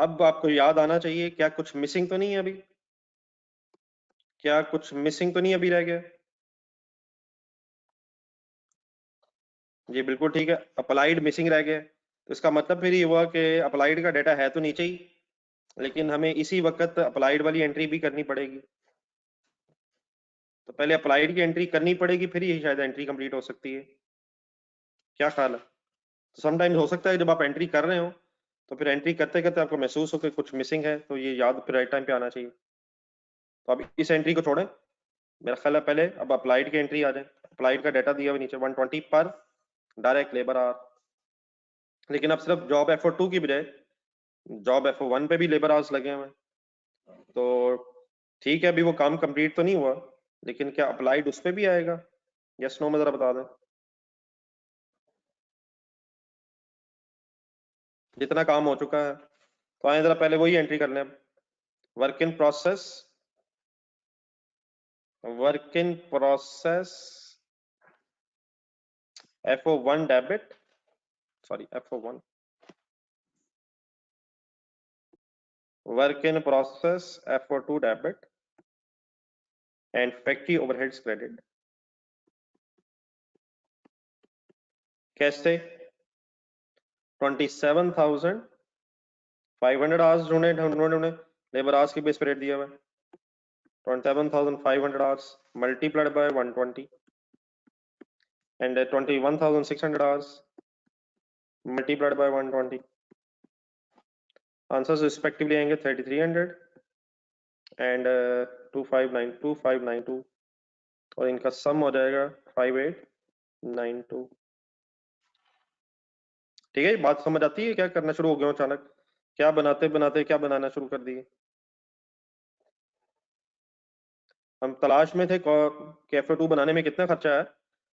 अब आपको याद आना चाहिए, क्या कुछ मिसिंग तो नहीं है अभी? क्या कुछ मिसिंग तो नहीं अभी रह गया? जी बिल्कुल ठीक है, अप्लाइड मिसिंग रह गया, तो इसका मतलब फिर ये हुआ कि अप्लाइड का डाटा है तो नीचे ही, लेकिन हमें इसी वक्त अप्लाइड वाली एंट्री भी करनी पड़ेगी। तो पहले अप्लाइड की एंट्री करनी पड़ेगी, फिर ही शायद एंट्री कंप्लीट हो सकती है। क्या ख्याल है? तो समटाइम्स हो सकता है जब आप एंट्री कर रहे हो तो फिर एंट्री करते करते आपको महसूस हो कि कुछ मिसिंग है, तो ये याद फिर राइट टाइम पे आना चाहिए। तो अब इस एंट्री को छोड़ें, मेरा ख्याल है पहले अब अप्लाइड की एंट्री आ जाए। अप्लाइड का डाटा दिया हुआ नीचे 120 पर डायरेक्ट लेबर आवर, लेकिन अब सिर्फ जॉब F2 की बजाय जॉब F1 पे भी लेबर आवर्स लगे हुए हैं। तो ठीक है, अभी वो काम कंप्लीट तो नहीं हुआ, लेकिन क्या अप्लाइड उस पे भी आएगा? यस नो में जरा बता दें। जितना काम हो चुका है, तो आए जरा पहले वही एंट्री कर लें। Work in process, work in process FO1 debit, sorry FO1, work in process FO2 debit and factory overheads credit. कैसे? 27,500 आवर्स उन्होंने लेबर आवर्स की बेस पे रेट दिया हुआ है। 27,500 hours multiplied by 120 and 21,600 hours multiplied by 120, answers respectively आएंगे 3300 and 2592 और इनका सम हो जाएगा 5892। ठीक है, बात समझ आती है? क्या करना शुरू हो गया अचानक? क्या बनाते बनाते क्या बनाना शुरू कर दिए? हम तलाश में थे कैफे 2 बनाने में कितना खर्चा है,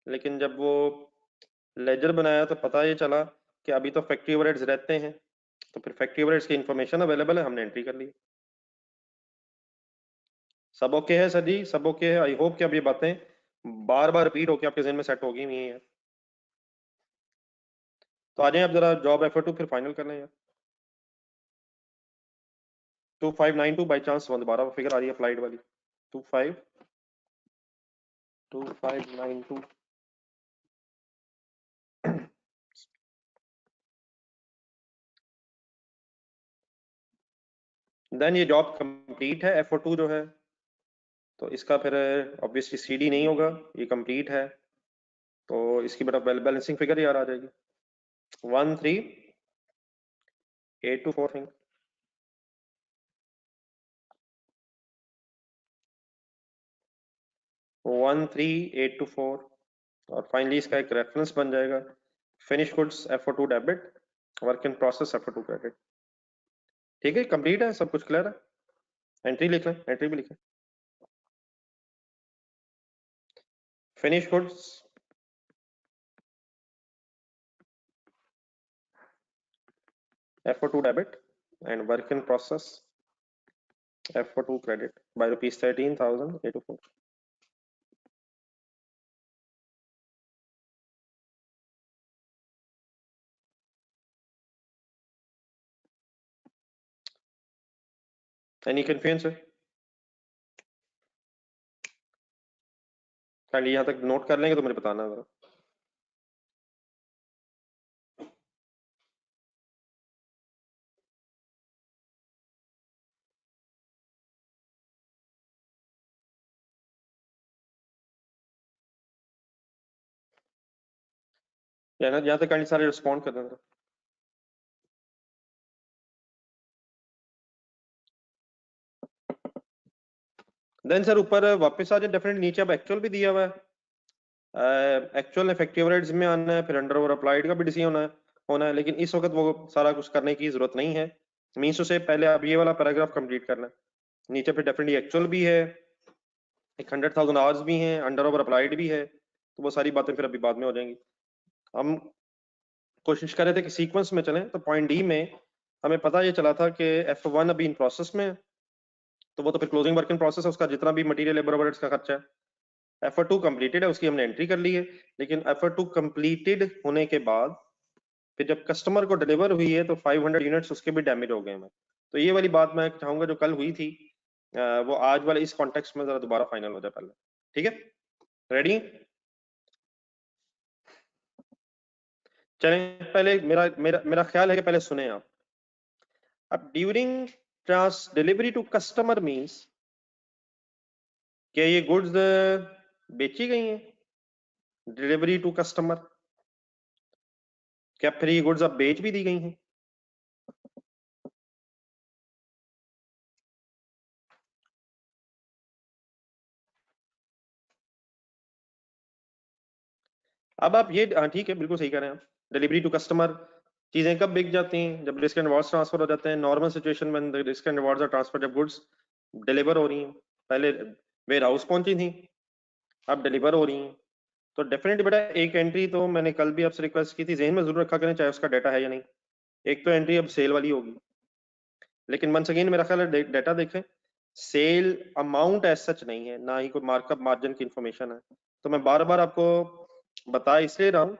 लेकिन जब वो लेजर बनाया तो पता ये चला कि अभी तो फैक्ट्री ओवरहेड्स रहते हैं, तो फिर फैक्ट्री ओवरहेड्स की इंफॉर्मेशन अवेलेबल है, हमने एंट्री कर ली। सब ओके है सर जी? सब ओके है? आई होप कि अब ये बातें बार बार रिपीट होकर आपके जहन में सेट होगी नहीं है। तो आ जाए अब जरा जॉब F2 फिर फाइनल कर लें यार। 2592 बाई चांस दोबारा फिगर आ रही है अप्लाइड वाली। 2592 देन ये जॉब कंप्लीट है F2 जो है, तो इसका फिर ऑब्वियसली CD नहीं होगा, ये कंप्लीट है, तो इसकी बेटा बैलेंसिंग फिगर यार आ जाएगी 13824 थिंक 13824, और फाइनली इसका एक रेफरेंस बन जाएगा finish goods F2 debit, work in process F2 credit. ठीक है, कंप्लीट है, सब कुछ क्लियर है। एंट्री लिख लें, एंट्री भी लिखें। Finish goods F2 debit and work in process F2 credit by rupees 13,824। Any confusion है? काइंडली यहाँ तक नोट कर लेंगे तो मुझे बताना जरा। यहाँ तक काइंडली सारे रिस्पॉन्ड कर देना। देन सर ऊपर वापस आ जाए, डेफिनेटली नीचे अब एक्चुअल भी दिया हुआ है, एक्चुअल इफेक्टिव रेट्स में आना है, फिर अंडर ओवर अप्लाइड का भी डिसीजन होना है, लेकिन इस वक्त वो सारा कुछ करने की जरूरत नहीं है। मीन्स से पहले आप ये वाला पैराग्राफ कंप्लीट करना है। नीचे फिर डेफिनेटली एक्चुअल भी है, एक 100,000 आवर्स भी हैं, अंडर ओवर अप्लाइड भी है, तो वो सारी बातें फिर अभी बाद में हो जाएंगी। हम कोशिश कर रहे थे कि सीक्वेंस में चलें, तो पॉइंट डी में हमें पता ये चला था कि F1 अभी इन प्रोसेस में है, तो वो तो फिर क्लोजिंग वर्क इन प्रोसेस है, उसका जितना भी मटेरियल लेबर ओवरहेड्स का खर्चा है। F2 कंप्लीटेड है, उसकी हमने एंट्री कर ली है, लेकिन F2 कंप्लीटेड होने के बाद फिर जब कस्टमर को डिलीवर हुई है तो 500 यूनिट्स उसके भी डैमेज हो गए हैं। तो ये वाली बात मैं चाहूंगा जो कल हुई थी वो आज वाले इस कॉन्टेक्स्ट में जरा दोबारा फाइनल हो जाए पहले, ठीक है? रेडी? चलें, पहले मेरा मेरा मेरा ख्याल है कि पहले सुने आप। अब during trans delivery to customer means क्या ये गुड्स बेची गई हैं? डिलीवरी टू कस्टमर, क्या फिर ये गुड्स अब बेच भी दी गई हैं? अब आप ये ठीक है, बिल्कुल सही कह रहे हैं आप। डिलीवरी टू कस्टमर, चीजें कब बिक जाती हैं? जब रिस्क एंड रिवॉर्ड्स ट्रांसफर हो जाते हैं। नॉर्मल सिचुएशन में risk and rewards are transfer जब गुड्स डिलीवर हो रही हैं। पहले वेयर हाउस पहुंची थी, अब डिलीवर हो रही हैं। तो डेफिनेटली बेटा एक एंट्री तो मैंने कल भी आपसे रिक्वेस्ट की थी, जहन में जरूर रखा करें चाहे उसका डाटा है या नहीं। एक तो एंट्री अब सेल वाली होगी, लेकिन वंस अगेन मेरा ख्याल है डाटा देखें, सेल अमाउंट एज सच नहीं है, ना ही कोई मार्कअप मार्जिन की इंफॉर्मेशन है। तो मैं बार बार आपको बता इसलिए रहा हूँ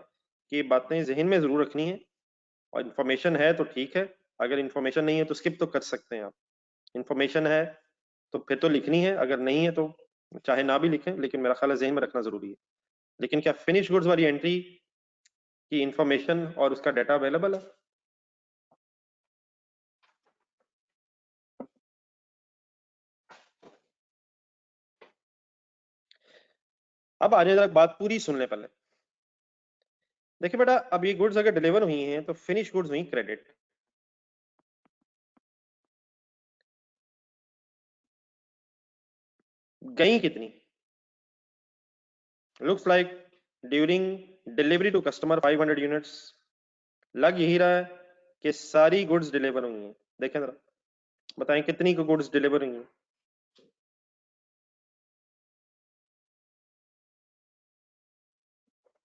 कि बातें जहन में जरूर रखनी है, और इन्फॉर्मेशन है तो ठीक है, अगर इन्फॉर्मेशन नहीं है तो स्किप तो कर सकते हैं आप। इन्फॉर्मेशन है तो फिर तो लिखनी है, अगर नहीं है तो चाहे ना भी लिखें, लेकिन मेरा ख्याल है जहन में रखना जरूरी है। लेकिन क्या फिनिश गुड्स वाली एंट्री की इंफॉर्मेशन और उसका डाटा अवेलेबल है? अब आ जाए, बात पूरी सुन ले पहले। देखिए बेटा, अब ये गुड्स अगर डिलीवर हुई हैं तो फिनिश गुड्स हुई क्रेडिट। गई कितनी? Looks like during delivery to customer 500 units. लग यही रहा है कि सारी गुड्स डिलीवर हुई हैं। देखें जरा, बताएं कितनी को गुड्स डिलीवर हुई हैं?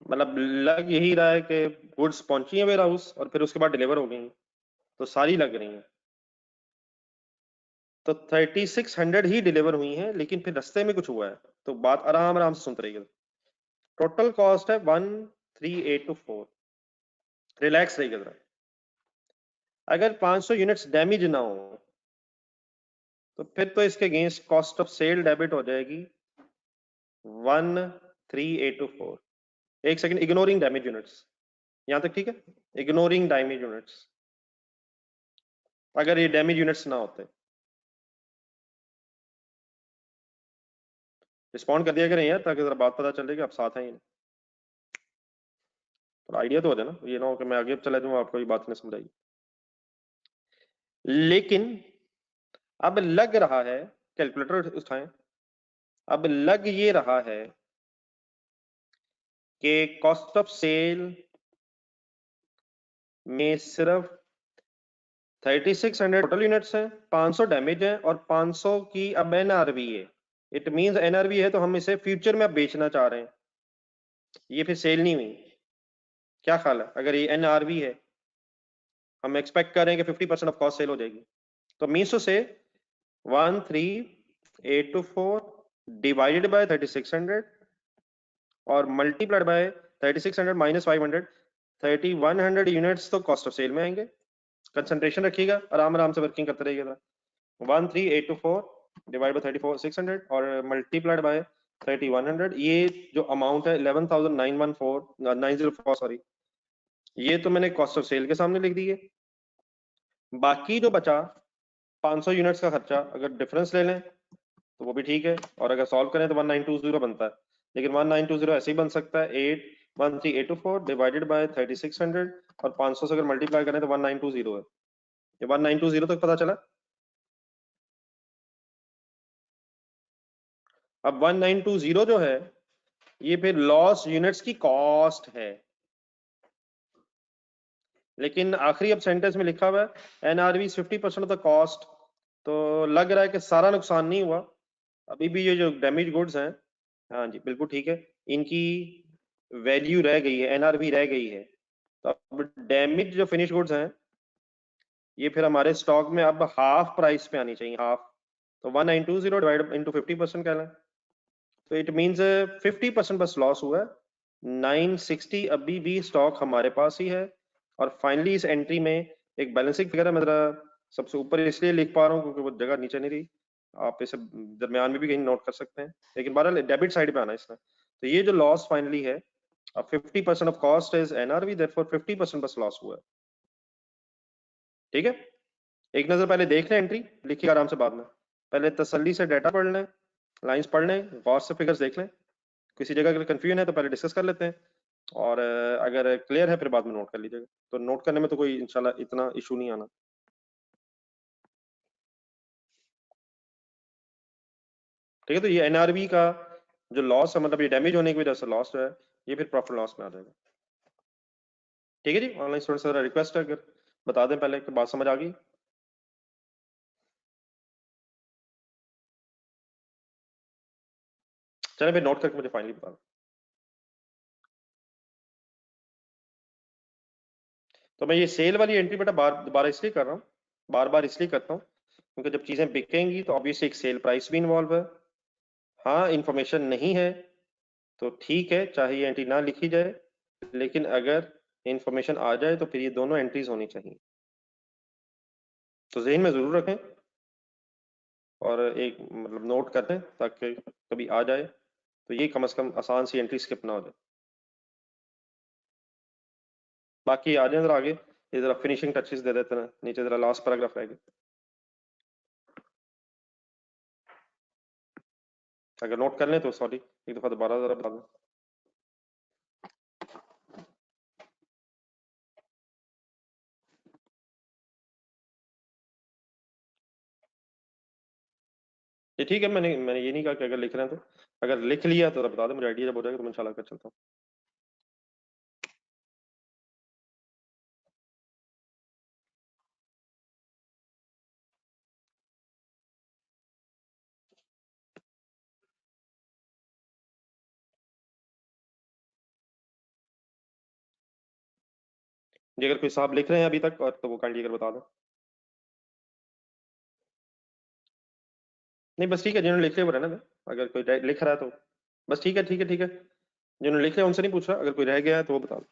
मतलब लग यही रहा है कि गुड्स पहुंची हैं वेयर हाउस और फिर उसके बाद डिलीवर हो गई, तो सारी लग रही हैं। तो 3600 ही डिलीवर हुई हैं, लेकिन फिर रास्ते में कुछ हुआ है। तो बात आराम आराम से सुनते रहिएगा। टोटल कॉस्ट है 13824। रिलैक्स रहिएगा जरा। अगर 500 यूनिट्स डैमेज ना हो तो फिर तो इसके against cost of sale debit हो जाएगी 13824। एक सेकंड, इग्नोरिंग डैमेज यूनिट्स, यहां तक ठीक है? इग्नोरिंग डैमेज यूनिट्स, अगर ये डैमेज यूनिट्स ना होते। रिस्पॉन्ड कर दिया करें यार, ताकि जरा बात पता चले कि आप साथ हैं। तो आइडिया तो हो जाए ना, ये ना हो कि मैं आगे चला जाऊँ आपको ये बात नहीं समझाई। लेकिन अब लग रहा है, कैलकुलेटर उठाएं, अब लग ये रहा है कि कॉस्ट ऑफ सेल में सिर्फ 3600 टोटल यूनिट्स हैं, 500 डैमेज है और 500 की अब एनआरवी है। इट मींस एनआरवी है तो हम इसे फ्यूचर में अब बेचना चाह रहे हैं, ये फिर सेल नहीं हुई। क्या ख्याल है? अगर ये एनआरवी है, हम एक्सपेक्ट कर रहे हैं कि 50% ऑफ कॉस्ट सेल हो जाएगी, तो मींस टू से 13824 डिवाइडेड बाय 3600 और मल्टीप्लाइड बाय 3600 माइनस 500, 3100 यूनिट्स तो कॉस्ट ऑफ सेल में आएंगे। कंसंट्रेशन रखिएगा, आराम आराम से वर्किंग करते रहिएगा। 13824 डिवाइड बाय 34600 और मल्टीप्लाइड बाय 3100, ये जो अमाउंट है 11904 सॉरी, ये तो मैंने कॉस्ट ऑफ सेल के सामने लिख दी है। बाकी जो बचा 500 यूनिट्स का खर्चा, अगर डिफरेंस ले लें तो वो भी ठीक है, और अगर सॉल्व करें तो 1920 बनता है। लेकिन 1920 ऐसे ही बन सकता है 813824 डिवाइडेड बाय 3600 और 500 से अगर मल्टीप्लाई करें तो 1920 है। ये 1920 तक पता चला। अब 1920 जो है ये फिर लॉस यूनिट्स की कॉस्ट है, लेकिन आखिरी अब सेंटेंस में लिखा हुआ है एनआरवी 50% ऑफ द कॉस्ट। तो लग रहा है कि सारा नुकसान नहीं हुआ, अभी भी ये जो डैमेज गुड्स हैं, हाँ जी बिल्कुल ठीक है, इनकी वैल्यू रह गई है, एनआरवी रह गई है। तो अब डैमेज जो फिनिश गुड्स हैं ये फिर हमारे स्टॉक में अब हाफ प्राइस पे आनी चाहिए, हाफ। तो 1920 डिवाइड इंटू 50% कह लें, तो इट मीन्स 50% बस लॉस हुआ है। 960 अभी भी स्टॉक हमारे पास ही है। और फाइनली इस एंट्री में एक बैलेंसिंग फिगर है, मैं जरा सबसे ऊपर इसलिए लिख पा रहा हूँ क्योंकि वो जगह नीचे नहीं रही, आप इसे दरमियान में भी कहीं नोट कर सकते हैं, लेकिन बहरहाल डेबिट साइड पे आना इसमें। तो ये जो लॉस फाइनली है, अब 50% of cost is NRV, therefore 50% बस लॉस हुआ है। ठीक है, एक नजर पहले देख लें, एंट्री लिखिए आराम से, बाद में पहले तसल्ली से डाटा पढ़ लें, लाइंस पढ़ लें, गौर से फिगर्स देख लें, किसी जगह अगर कंफ्यूजन है तो पहले डिस्कस कर लेते हैं, और अगर क्लियर है फिर बाद में नोट कर लीजिएगा। तो नोट करने में तो कोई इंशाल्लाह इतना इशू नहीं आना। ठीक है, तो ये एनआरवी का जो लॉस है, मतलब ये डैमेज होने की वजह से लॉस है, ये फिर प्रॉफिट लॉस में आ जाएगा। ठीक है जी, ऑनलाइन स्टूडेंट से रिक्वेस्ट है, अगर बता दें पहले कि बात समझ आ गई। चले फिर नोट करके मुझे फाइनली बता दें। तो मैं ये सेल वाली एंट्री बेटा दोबारा इसलिए कर रहा हूँ, बार बार इसलिए करता हूँ क्योंकि जब चीजें बिकेंगी तो ऑब्वियसली एक सेल प्राइस भी इन्वॉल्व है। हाँ, इंफॉर्मेशन नहीं है तो ठीक है, चाहे ये एंट्री ना लिखी जाए, लेकिन अगर इंफॉर्मेशन आ जाए तो फिर ये दोनों एंट्रीज होनी चाहिए, तो जहन में जरूर रखें और एक मतलब नोट कर दें ताकि कभी आ जाए तो ये कम से कम आसान सी एंट्री स्किप ना हो जाए। बाकी आ जाए जरा आगे, ये जरा फिनिशिंग टचेस दे देते हैं, नीचे जरा लास्ट पैराग्राफ रह गया, अगर नोट कर लें तो सॉरी एक दफा दोबारा जरा बता दें। ये ठीक है, मैंने ये नहीं कहा कि अगर लिख रहे हैं तो, अगर लिख लिया तो बता दें, मुझे आइडिया जब हो जाएगा तो मैं इंशाल्लाह कर चलता हूँ। जी अगर कोई साहब लिख रहे हैं अभी तक और तो वो काइंडली अगर बता दें। नहीं बस ठीक है, जिन्होंने लिख लिया वो रहने दें, अगर कोई लिख रहा है तो बस ठीक है, ठीक है, ठीक है, जिन्होंने लिख लिया उनसे नहीं पूछ रहा, अगर कोई रह गया है तो वो बता दें।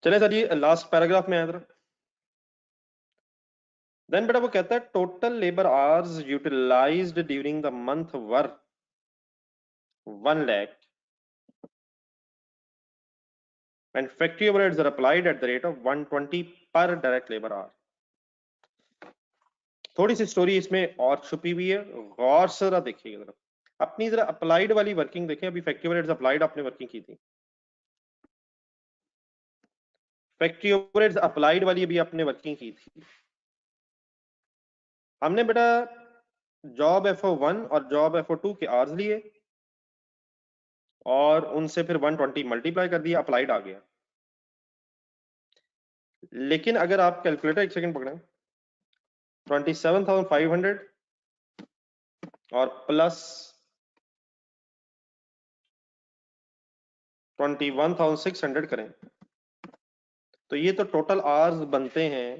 चले सर, ये लास्ट पैराग्राफ में आया जरा। देन बेटा वो कहता है total labour hours utilised during the month were 1 lakh and factory overheads are applied at the rate of 120 per direct labor hour। थोड़ी सी स्टोरी इसमें और छुपी हुई है, गौर से जरा देखिएगा जरा, अपनी जरा अप्लाइड वाली वर्किंग देखें। अभी फैक्ट्री ओवरहेड्स अप्लाइड आपने वर्किंग की थी, फैक्ट्री ओवरहेड्स अप्लाइड वाली अभी आपने वर्किंग की थी। हमने बेटा जॉब FO1 और जॉब FO2 के आवर्स लिए और उनसे फिर 120 मल्टीप्लाई कर दिया, अप्लाइड आ गया। लेकिन अगर आप कैलकुलेटर एक सेकंड पकड़ें, 27,500 और प्लस 21,600 करें तो ये तो टोटल आवर्स बनते हैं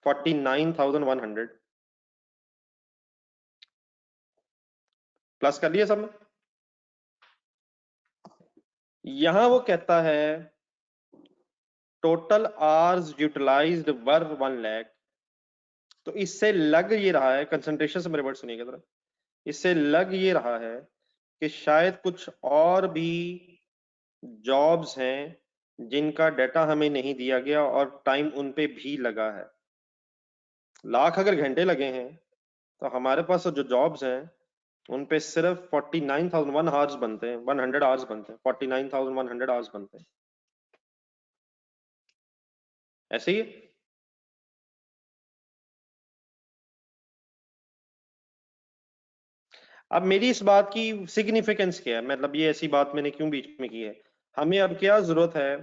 49,100। प्लस कर लिया सब में। यहां वो कहता है टोटल आवर्स यूटिलाइज्ड वर 1 lakh, तो इससे लग ये रहा है, कंसंट्रेशन से मेरे वर्ड सुनिएगा जरा, इससे लग ये रहा है कि शायद कुछ और भी जॉब्स हैं जिनका डाटा हमें नहीं दिया गया और टाइम उन पे भी लगा है। लाख अगर घंटे लगे हैं तो हमारे पास जो जॉब्स हैं उन पे सिर्फ 49,001 आवर्स बनते हैं, 100 आवर्स बनते हैं, 49,100 आवर्स बनते हैं। ऐसे ही है। अब मेरी इस बात की सिग्निफिकेंस क्या है, मतलब ये ऐसी बात मैंने क्यों बीच में की है, हमें अब क्या जरूरत है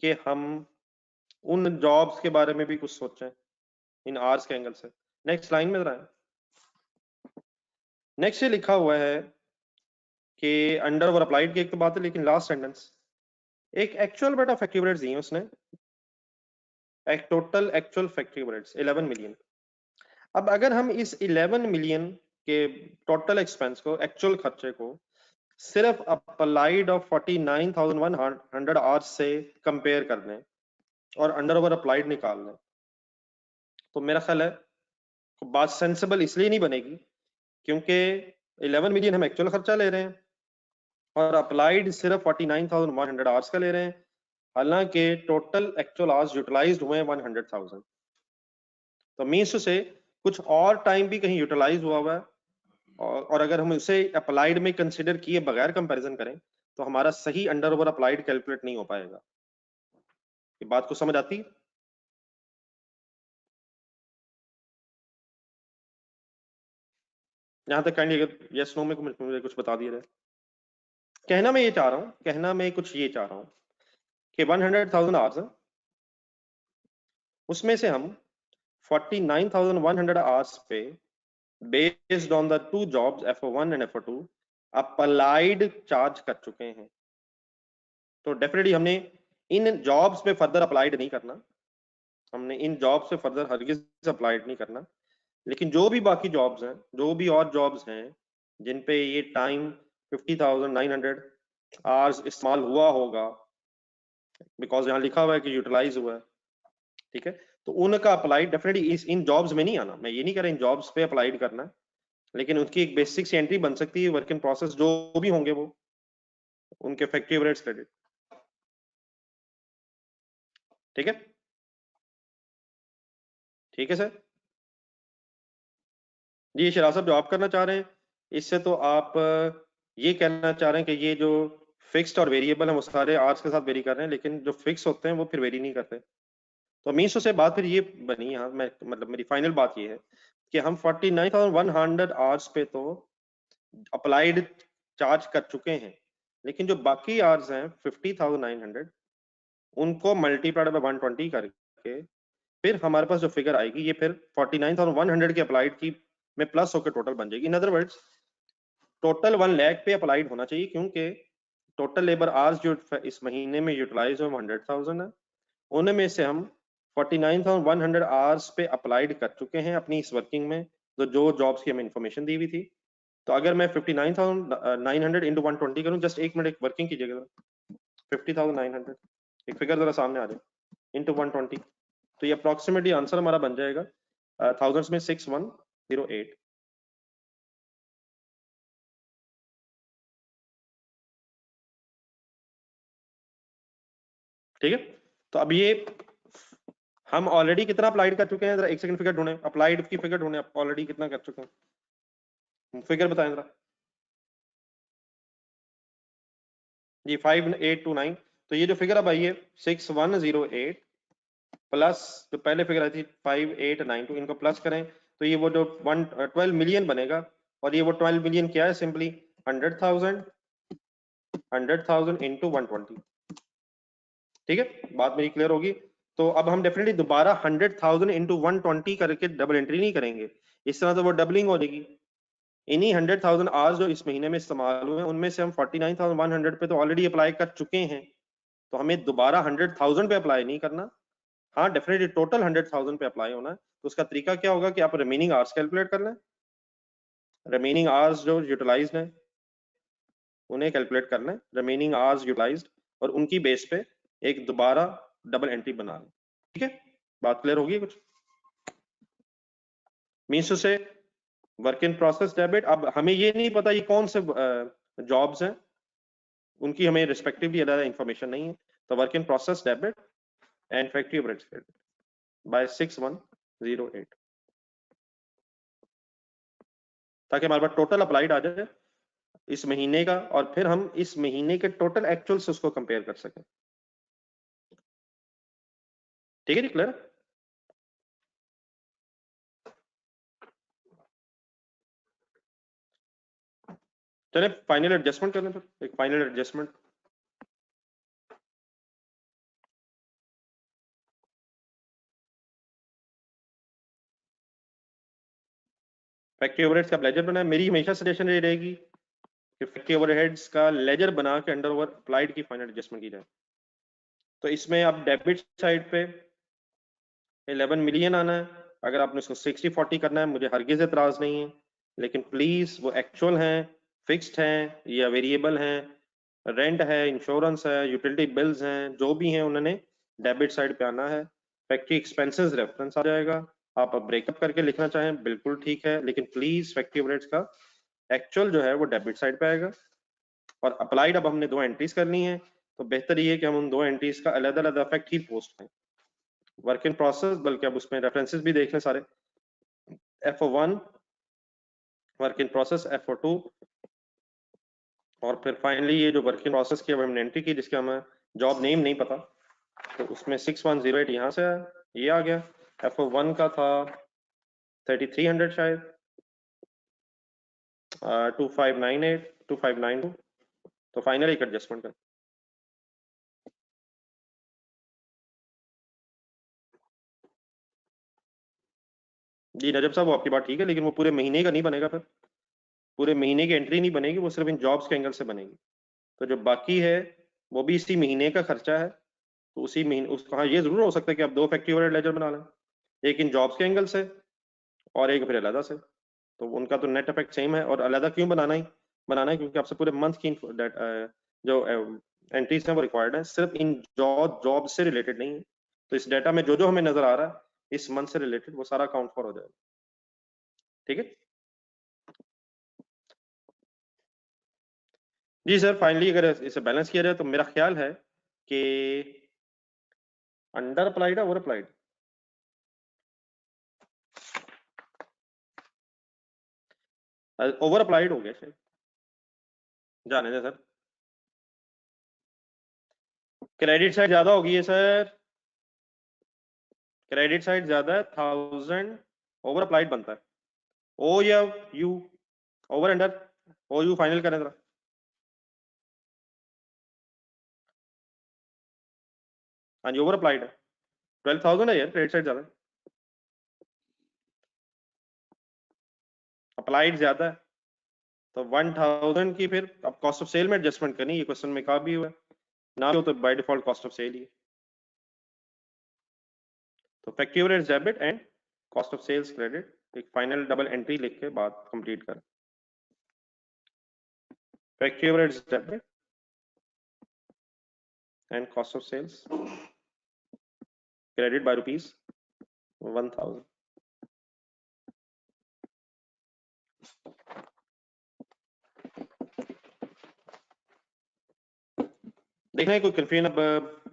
कि हम उन जॉब्स के बारे में भी कुछ सोचें इन आवर्स के एंगल से। नेक्स्ट लाइन में जरा, नेक्स्ट ये लिखा हुआ है कि अंडर ओवर अप्लाइड की एक तो बात है, लेकिन लास्ट सेंटेंस एक एक्चुअल बेटा फैक्ट्री ओवरहेड्स दी है उसने, एक total actual factory overheads 11 million. अब अगर हम इस 11 मिलियन के टोटल एक्सपेंस को, एक्चुअल खर्चे को सिर्फ अप्लाइड ऑफ 49,100 आवर्स से कंपेयर कर दें और अंडर ओवर अप्लाइड निकालना है, तो मेरा ख्याल है बात सेंसिबल इसलिए नहीं बनेगी क्योंकि 11 मिलियन हम एक्चुअल खर्चा ले रहे हैं और अप्लाइड सिर्फ 49,100 आवर्स का ले रहे हैं, हालांकि टोटल एक्चुअल आवर्स यूटिलाइज्ड हुए हैं 100,000। तो मीन्स से कुछ और टाइम भी कहीं यूटिलाइज हुआ है, और अगर हम उसे अप्लाइड में कंसिडर किए बगैर कंपैरिजन करें तो हमारा सही अंडर ओवर अप्लाइड कैलकुलेट नहीं हो पाएगा। ये बात को समझ आती है? यहां तक काइंडली अगर यस नो में मुझे कुछ बता दिया जाए। कहना मैं ये चाह रहा हूं, कहना मैं कुछ ये चाह रहा हूं कि 100,000 आवर्स है, उसमें से हम 49,100 आवर्स पे based on the two jobs F1 and F2 applied charge कर चुके हैं। तो डेफिनेटली हमने इन जॉब्स पे फर्दर अप्लाइड नहीं करना, हमने इन जॉब्स पे फर्दर हरगिज अप्लाइड नहीं करना, लेकिन जो भी बाकी जॉब्स हैं, जो भी और जॉब्स हैं जिन पे ये टाइम 50,900 आवर्स इस्तेमाल हुआ होगा, बिकॉज यहाँ लिखा हुआ है कि यूटिलाइज हुआ है, ठीक है, तो उनका अप्लाइड डेफिनेटली इस इन जॉब्स में नहीं आना। मैं ये नहीं कह रहा इन जॉब्स पे अप्लाइड करना है, लेकिन उसकी एक बेसिक सी एंट्री बन सकती है वर्क इन प्रोसेस जो भी होंगे वो उनके फैक्ट्री रेट्स क्रेडिट। ठीक है, ठीक है सर। जी शिराज साहब, जो आप करना चाह रहे हैं इससे तो आप ये कहना चाह रहे हैं कि ये जो फिक्स्ड और वेरिएबल है वो सारे आवर्स के साथ वेरी कर रहे हैं, लेकिन जो फिक्स होते हैं वो फिर वेरी नहीं करते। तो मीन्स से बात फिर ये बनी, यहाँ मैं मतलब मेरी फाइनल बात ये है कि हम 49,100 आवर्स पे तो अप्लाइड चार्ज कर चुके हैं, लेकिन जो बाकी आवर्स हैं 50,900 उनको मल्टीप्लाइड बाय 120 करके फिर हमारे पास जो फिगर आएगी ये फिर 49,100 की अप्लाइड की में प्लस होकर टोटल बन जाएगी। In other words total 1 lakh पे अप्लाइड होना चाहिए, क्योंकि टोटल लेबर आवर्स जो इस महीने में यूटिलाइज हुए 100,000 है, उनमें से हम 49,100 आवर्स पे अप्लाइड कर चुके हैं अपनी इस वर्किंग में, तो जो जॉब्स की हमें इन्फॉर्मेशन दी हुई थी। तो अगर मैं 59,900 इंटू 120 करूँ, जस्ट एक मिनट एक वर्किंग कीजिएगा, 50,900 एक फिगर जरा सामने आ जाए इंटू 120, तो ये अप्रोक्सीमेटली आंसर हमारा बन जाएगा थाउजेंड्स में 6108। ठीक है, तो अब ये हम ऑलरेडी कितना अप्लाइड कर चुके हैं, जरा एक सेकंड फिगर ढूंढे, अप्लाइड की फिगर ढूंढे, ऑलरेडी कितना कर चुके हैं, फिगर बताएं जरा जी। 5829, तो ये जो फिगर अब आई है 6108 प्लस जो पहले फिगर आई थी 5892, इनको प्लस करें तो ये वो जो 12 मिलियन बनेगा, और ये वो 12 मिलियन क्या है, सिंपली 100,000 इंटू 120। ठीक है, बात मेरी क्लियर होगी। तो अब हम डेफिनेटली दोबारा 100,000 इंटू 120 करके डबल एंट्री नहीं करेंगे, इस तरह से वो डबलिंग हो जाएगी। इन्हीं 100,000 आवर्स जो इस महीने में इस्तेमाल हुए हैं उनमें से हम 49,100 पे तो ऑलरेडी अप्लाई कर चुके हैं, तो हमें दोबारा 100,000 पे अप्लाई नहीं करना। हाँ डेफिनेटली टोटल 100,000 पे अप्लाई होना है, तो उसका तरीका क्या होगा कि आप रिमेनिंग आवर्स कैलकुलेट कर लें, रिमेनिंग आवर्स जो यूटिलाइज्ड हैं उन्हें कैलकुलेट करना है, रिमेनिंग आवर्स यूटिलाइज्ड, और उनकी बेस पे एक दोबारा डबल एंट्री बना लें। ठीक है, बात क्लियर होगी कुछ? मीन्स से वर्क इन प्रोसेस डेबिट, अब हमें ये नहीं पता ये कौन से जॉब्स हैं, उनकी हमें रिस्पेक्टिवली ज़्यादा इंफॉर्मेशन नहीं है, तो work in process debit and factory overheads credit by 6108, ताकि हमारे पास टोटल अप्लाइड आ जाए इस महीने का, और फिर हम इस महीने के टोटल एक्चुअल से उसको कंपेयर कर सकें। ठीक है जी, क्लियर? चले फाइनल एडजस्टमेंट करने पर, एक फाइनल एडजस्टमेंट। फैक्ट्री ओवरहेड्स का लेजर बनाए, मेरी हमेशा सजेशन ये रहेगी कि फैक्ट्री ओवरहेड्स का लेजर बना के अंडर ओवर अप्लाइड की फाइनल एडजस्टमेंट की जाए। तो इसमें अब डेबिट साइड पे 11 मिलियन आना है, अगर आपने इसको 60-40 करना है मुझे हरगिज एतराज नहीं है, लेकिन प्लीज वो एक्चुअल हैं, फिक्स्ड हैं या वेरिएबल हैं, रेंट है, इंश्योरेंस है, यूटिलिटी बिल्स हैं, जो भी हैं उन्होंने डेबिट साइड पे आना है, फैक्ट्री एक्सपेंसेस रेफरेंस आ जाएगा। आप ब्रेकअप करके लिखना चाहें बिल्कुल ठीक है, लेकिन प्लीज फैक्ट्री ओवरहेड्स का एक्चुअल जो है वो डेबिट साइड पे आएगा। और अप्लाइड अब हमने 2 एंट्रीज करनी है, तो बेहतर ये है कि हम उन 2 एंट्रीज का अलग अलग इफेक्ट ही पोस्ट करें। वर्क इन प्रोसेस, बल्कि अब उसमें रेफरेंसेस भी देख लें सारे। FO1 work in process, FO2, और फिर फाइनली ये जो वर्क इन प्रोसेस की अब हमने एंट्री की जिसका हमें जॉब नेम नहीं पता, तो उसमें 6108 यहाँ से ये आ गया। FO1 का था 3300 शायद, 2598 2592, तो फाइनल एक एडजस्टमेंट कर। जी नजब साहब, वो आपकी बात ठीक है, लेकिन वो पूरे महीने का नहीं बनेगा, फिर पूरे महीने की एंट्री नहीं बनेगी, वो सिर्फ इन जॉब्स के एंगल से बनेगी। तो जो बाकी है वो भी इसी महीने का खर्चा है, तो उसी महीने उसको, हाँ ये जरूर हो सकता है कि आप 2 फैक्ट्री ओवरहेड लेजर बना लें, एक इन जॉब्स के एंगल से और एक फिर अलग से, तो उनका तो नेट इफेक्ट सेम है। और अलग क्यों बनाना है क्योंकि आपसे पूरे मंथ की जो एंट्रीज हैं वो रिक्वायर्ड है, सिर्फ इन जॉब से रिलेटेड नहीं है। तो इस डाटा में जो जो हमें नजर आ रहा है इस मंथ से रिलेटेड, वो सारा काउंट फॉर हो जाएगा। ठीक है जी सर। फाइनली अगर इसे बैलेंस किया जाए तो मेरा ख्याल है कि अंडर अप्लाइड है, ओवर अप्लाइड, ओवर अप्लाइड हो गया शायद, जाने दे सर। क्रेडिट साइड ज्यादा होगी है सर, क्रेडिट साइड ज्यादा है, 1000 ओवर अप्लाइड बनता है। ओ या U, over under, O U final करें जरा। हाँ जी ओवर अप्लाइड है, 12,000 है यार, क्रेडिट साइड ज्यादा है, अप्लाइड ज्यादा है। तो 1000 की फिर अब कॉस्ट ऑफ सेल में एडजस्टमेंट करनी, ये क्वेश्चन में कहा भी हुआ है ना, हो तो by default cost of sale ही है। तो factory overheads debit and cost of sales credit, एक फाइनल डबल एंट्री लिख के बात कंप्लीट करें। Factory overheads debit and cost of sales credit by ₹1000। देखना है कोई कंफ्यूजन अब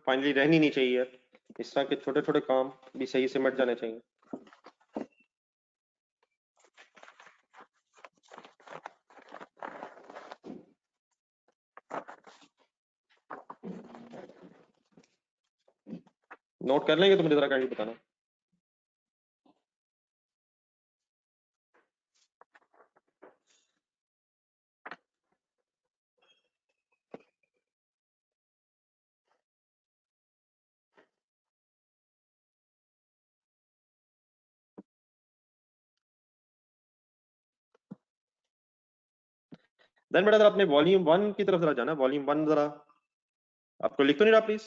फाइनली रहनी नहीं चाहिए, इस तरह के छोटे छोटे काम भी सही से मिट जाने चाहिए। नोट कर लेंगे तो मुझे जरा काइंडली बताना। देन बेटा जरा अपने वॉल्यूम 1 की तरफ जरा जाना, वॉल्यूम 1 जरा आपको लिख तो नहीं रहा प्लीज,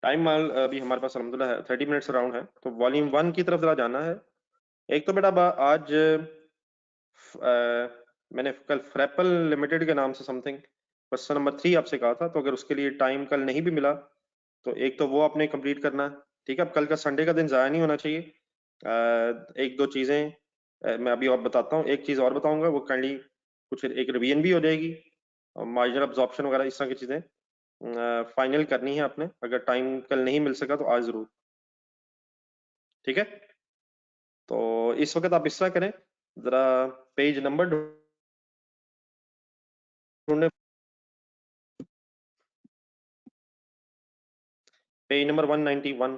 टाइम अभी हमारे पास अलहमदुलिल्लाह 30 मिनट्स अराउंड है, तो वॉल्यूम 1 की तरफ जरा जाना है। एक तो बेटा आज मैंने कल फ्रेपल लिमिटेड के नाम से समथिंग क्वेश्चन नंबर 3 आपसे कहा था, तो अगर उसके लिए टाइम कल नहीं भी मिला तो एक तो वो आपने कंप्लीट करना है। ठीक है, अब कल का संडे का दिन ज़ाया नहीं होना चाहिए। एक दो चीज़ें मैं अभी और बताता हूँ, एक चीज़ और बताऊंगा, वो काइंडली कुछ एक रिवीजन भी हो जाएगी, मार्जिनल अब्जॉर्प्शन वगैरह इस तरह की चीज़ें फाइनल करनी है आपने, अगर टाइम कल नहीं मिल सका तो आज ज़रूर। ठीक है, तो इस वक्त आप इस तरह करें, ज़रा पेज नंबर ढूंढे, पेज नंबर 191।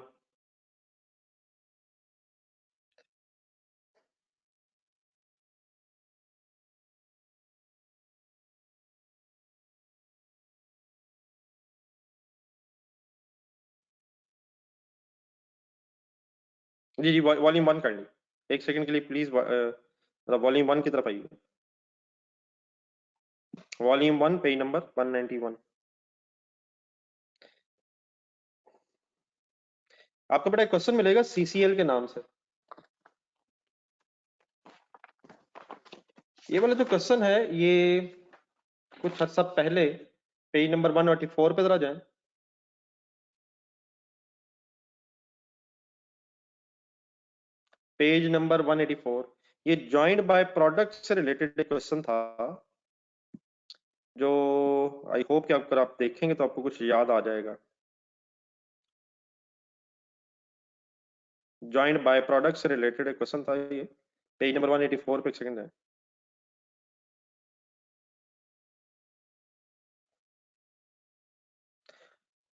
जी जी वॉल्यूम 1 कर ली, एक सेकंड के लिए प्लीज वॉल्यूम 1 की तरफ आइए, वॉल्यूम 1 पेज नंबर 191। आपको बड़ा क्वेश्चन मिलेगा CCL के नाम से। ये वाला जो क्वेश्चन है ये कुछ अर्सा पहले पेज नंबर 184 पे जरा जाएं। पेज नंबर 184, ये जॉइंट बाय प्रोडक्ट से रिलेटेड क्वेश्चन था, जो आई होप कि अगर आप देखेंगे तो आपको कुछ याद आ जाएगा। जॉइंट बाय प्रोडक्ट से रिलेटेड क्वेश्चन था ये, पेज नंबर 184 पे, एक सेकंड है।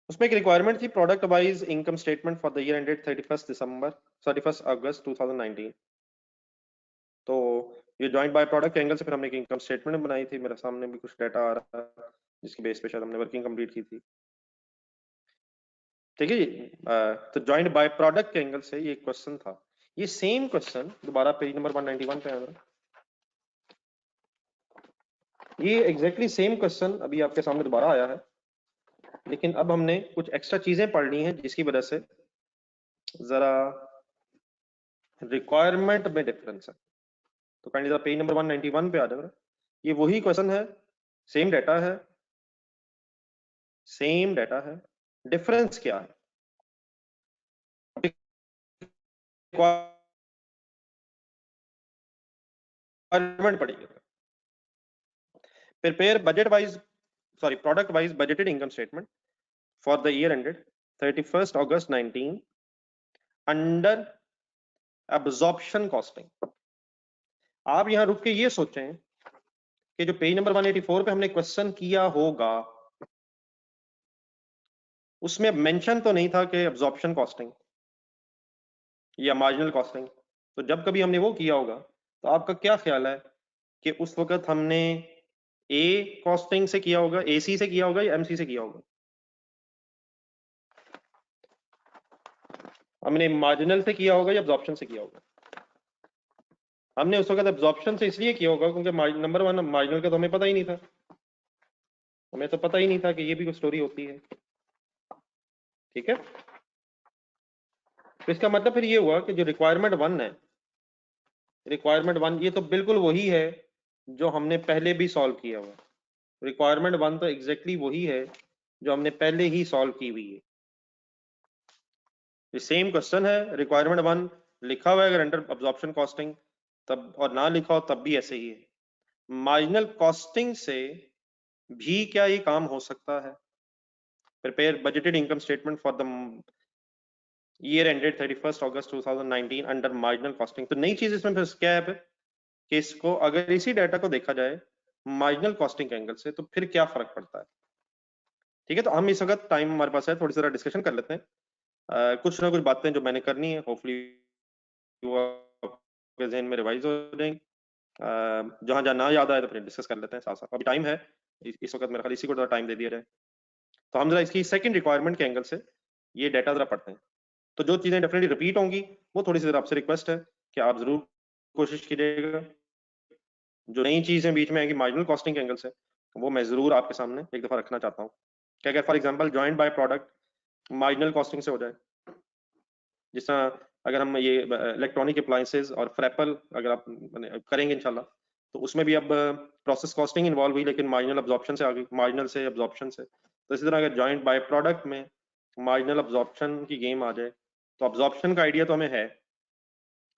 उसमें एक रिक्वायरमेंट थी, product wise income statement for the year ended 31 अगस्त 2019। तो ये जॉइंट बाय प्रोडक्ट के एंगल से फिर हमने एक इनकम स्टेटमेंट बनाई थी, मेरे सामने भी कुछ डाटा आ रहा है जिसकी बेस पे शायद हमने वर्किंग कंप्लीट की थी। ठीक है जी। तो जॉइंट बाय प्रोडक्ट के एंगल से ये क्वेश्चन था। ये सेम क्वेश्चन दोबारा पेज नंबर 191 पे आया। ये एग्जैक्टली सेम क्वेश्चन अभी आपके सामने दोबारा आया है, लेकिन अब हमने कुछ एक्स्ट्रा चीजें पढ़ ली हैं जिसकी वजह से जरा रिक्वायरमेंट में डिफरेंस है। तो काइंडली जरा पेज नंबर 191 पे आ जाएगा। ये वही क्वेश्चन है, सेम डाटा है, सेम डाटा है, डिफरेंस क्या है? रिक्वायरमेंट पड़ेगी। Prepare budget wise, sorry product wise budgeted income statement for the year ended 31 August 19 under absorption costing. आप यहां रुक के ये सोचें कि जो पेज नंबर 184 पे हमने क्वेश्चन किया होगा उसमें मेंशन तो नहीं था कि एब्जॉर्प्शन कॉस्टिंग या मार्जिनल कॉस्टिंग। तो जब कभी हमने वो किया होगा तो आपका क्या ख्याल है कि उस वक्त हमने ए कॉस्टिंग से किया होगा, एसी से किया होगा या एमसी से किया होगा? हमने मार्जिनल से किया होगा या एब्जॉर्प्शन से किया होगा? हमने उस वक्त एब्जॉर्प्शन से इसलिए किया होगा क्योंकि नंबर वन मार्जिनल का तो हमें पता ही नहीं था, हमें तो पता ही नहीं था कि ये भी कोई स्टोरी होती है। ठीक है, तो इसका मतलब फिर ये हुआ कि जो रिक्वायरमेंट वन है, रिक्वायरमेंट वन ये तो बिल्कुल वही है जो हमने पहले भी सॉल्व किया हुआ। रिक्वायरमेंट वन तो एग्जैक्टली वही है जो हमने पहले ही सॉल्व की हुई है। ये सेम क्वेश्चन है, रिक्वायरमेंट वन लिखा हुआ है अगर अंडर अब्जॉर्प्शन कॉस्टिंग तब, और ना लिखा हो तब भी ऐसे ही है। मार्जिनल कॉस्टिंग से भी क्या ये काम हो सकता है? Prepare budgeted income statement for the year ended 31 August 2019 under marginal costing. तो नई चीज इसमें फिर क्या है कि इसको अगर इसी डाटा को देखा जाए मार्जिनल कॉस्टिंग के एंगल से तो फिर क्या फर्क पड़ता है? ठीक है, तो हम इस वक्त टाइम हमारे पास है, थोड़ी सी डिस्कशन कर लेते हैं। कुछ ना कुछ बातें जो मैंने करनी है होपफुली वो आपके जहन में रिवाइज हो जाएंगी। जहां जहां ना याद आए तो फिर डिस्कस कर लेते हैं साथ साथ, अभी टाइम है। इस वक्त मेरा ख्याल इसी को थोड़ा टाइम दे दिया जाए। तो हम जरा इसकी सेकंड रिक्वायरमेंट के एंगल से ये डाटा जरा पढ़ते हैं। तो जो चीजें डेफिनेटली रिपीट होंगी वो थोड़ी सी जरा आपसे रिक्वेस्ट है कि आप जरूर कोशिश कीजिएगा। जो नई चीजें बीच में आएंगी मार्जिनल कॉस्टिंग के एंगल से वो मैं जरूर आपके सामने एक दफा रखना चाहता हूँ कि अगर for example joint by product marginal costing से हो जाए, जिस तरह अगर हम ये इलेक्ट्रॉनिक अप्लायंसेज और फ्रैपल अगर आप करेंगे इंशाल्लाह, तो उसमें भी अब प्रोसेस कॉस्टिंग इन्वॉल्व हुई लेकिन मार्जिनल अब्जॉर्प्शन से आ गई, मार्जिनल से अब्जॉर्प्शन से। तो इसी तरह अगर जॉइंट बाय प्रोडक्ट में मार्जिनल अब्जॉर्प्शन की गेम आ जाए तो अब्जॉर्प्शन का आइडिया तो हमें है,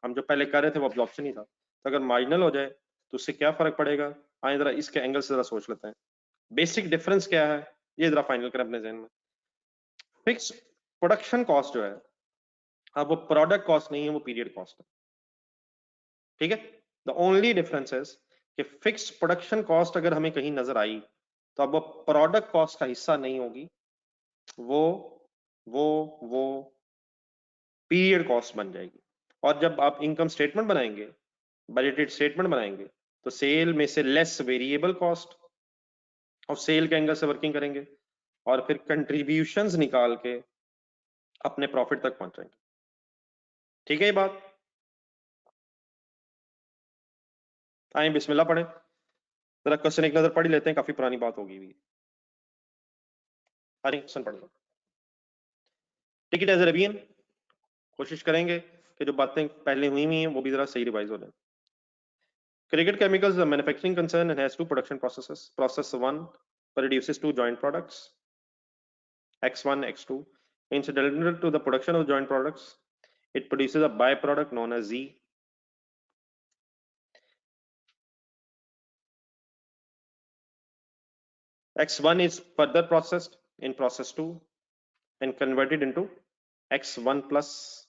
हम जो पहले कर रहे थे वो अब्जॉर्प्शन ही था, तो अगर मार्जिनल हो जाए तो उससे क्या फर्क पड़ेगा? आए जरा इसके एंगल से जरा सोच लेते हैं। बेसिक डिफरेंस क्या है ये जरा फाइनल करें अपने जहन में। फिक्स प्रोडक्शन कॉस्ट जो है, अब वो प्रोडक्ट कॉस्ट नहीं है, वो पीरियड कॉस्ट है। ठीक है, द ओनली डिफरेंस इज कि फिक्स प्रोडक्शन कॉस्ट अगर हमें कहीं नजर आई तो अब वो प्रोडक्ट कॉस्ट का हिस्सा नहीं होगी, वो वो पीरियड कॉस्ट बन जाएगी। और जब आप इनकम स्टेटमेंट बनाएंगे, बजटेड स्टेटमेंट बनाएंगे, तो सेल में से लेस वेरिएबल कॉस्ट और सेल के एंगल से वर्किंग करेंगे और फिर कंट्रीब्यूशंस निकाल के अपने प्रॉफिट तक पहुंचाएंगे। ठीक है ये बात? आए बिस्मिल्लाह पढ़े जरा, क्वेश्चन एक नजर पढ़ ही लेते हैं, काफी पुरानी बात होगी भी। हरी क्वेश्चन पढ़ लो, टिकट एज रिवीजन कोशिश करेंगे कि जो बातें पहले हुई हुई हैं वो भी जरा सही रिवाइज हो जाए। Cricket Chemicals is a manufacturing concern and has two production processes. Process one produces two joint products, X1, X2. Incidental to the production of joint products, it produces a byproduct known as Z. X1 is further processed in process 2 and converted into X1 plus.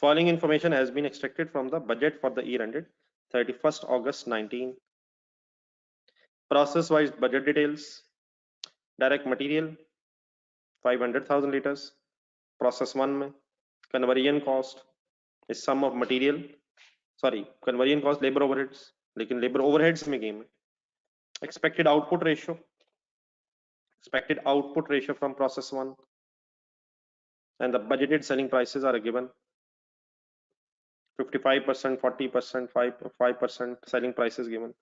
Following information has been extracted from the budget for the year ended 31st August 19. Process wise budget details: direct material 500,000 liters process 1 में, conversion cost is sum of material, sorry, conversion cost labor overheads, लेकिन labor overheads में game है. Expected output ratio from process 1 and the budgeted selling prices are given. 55%, 40%, 5% selling prices given.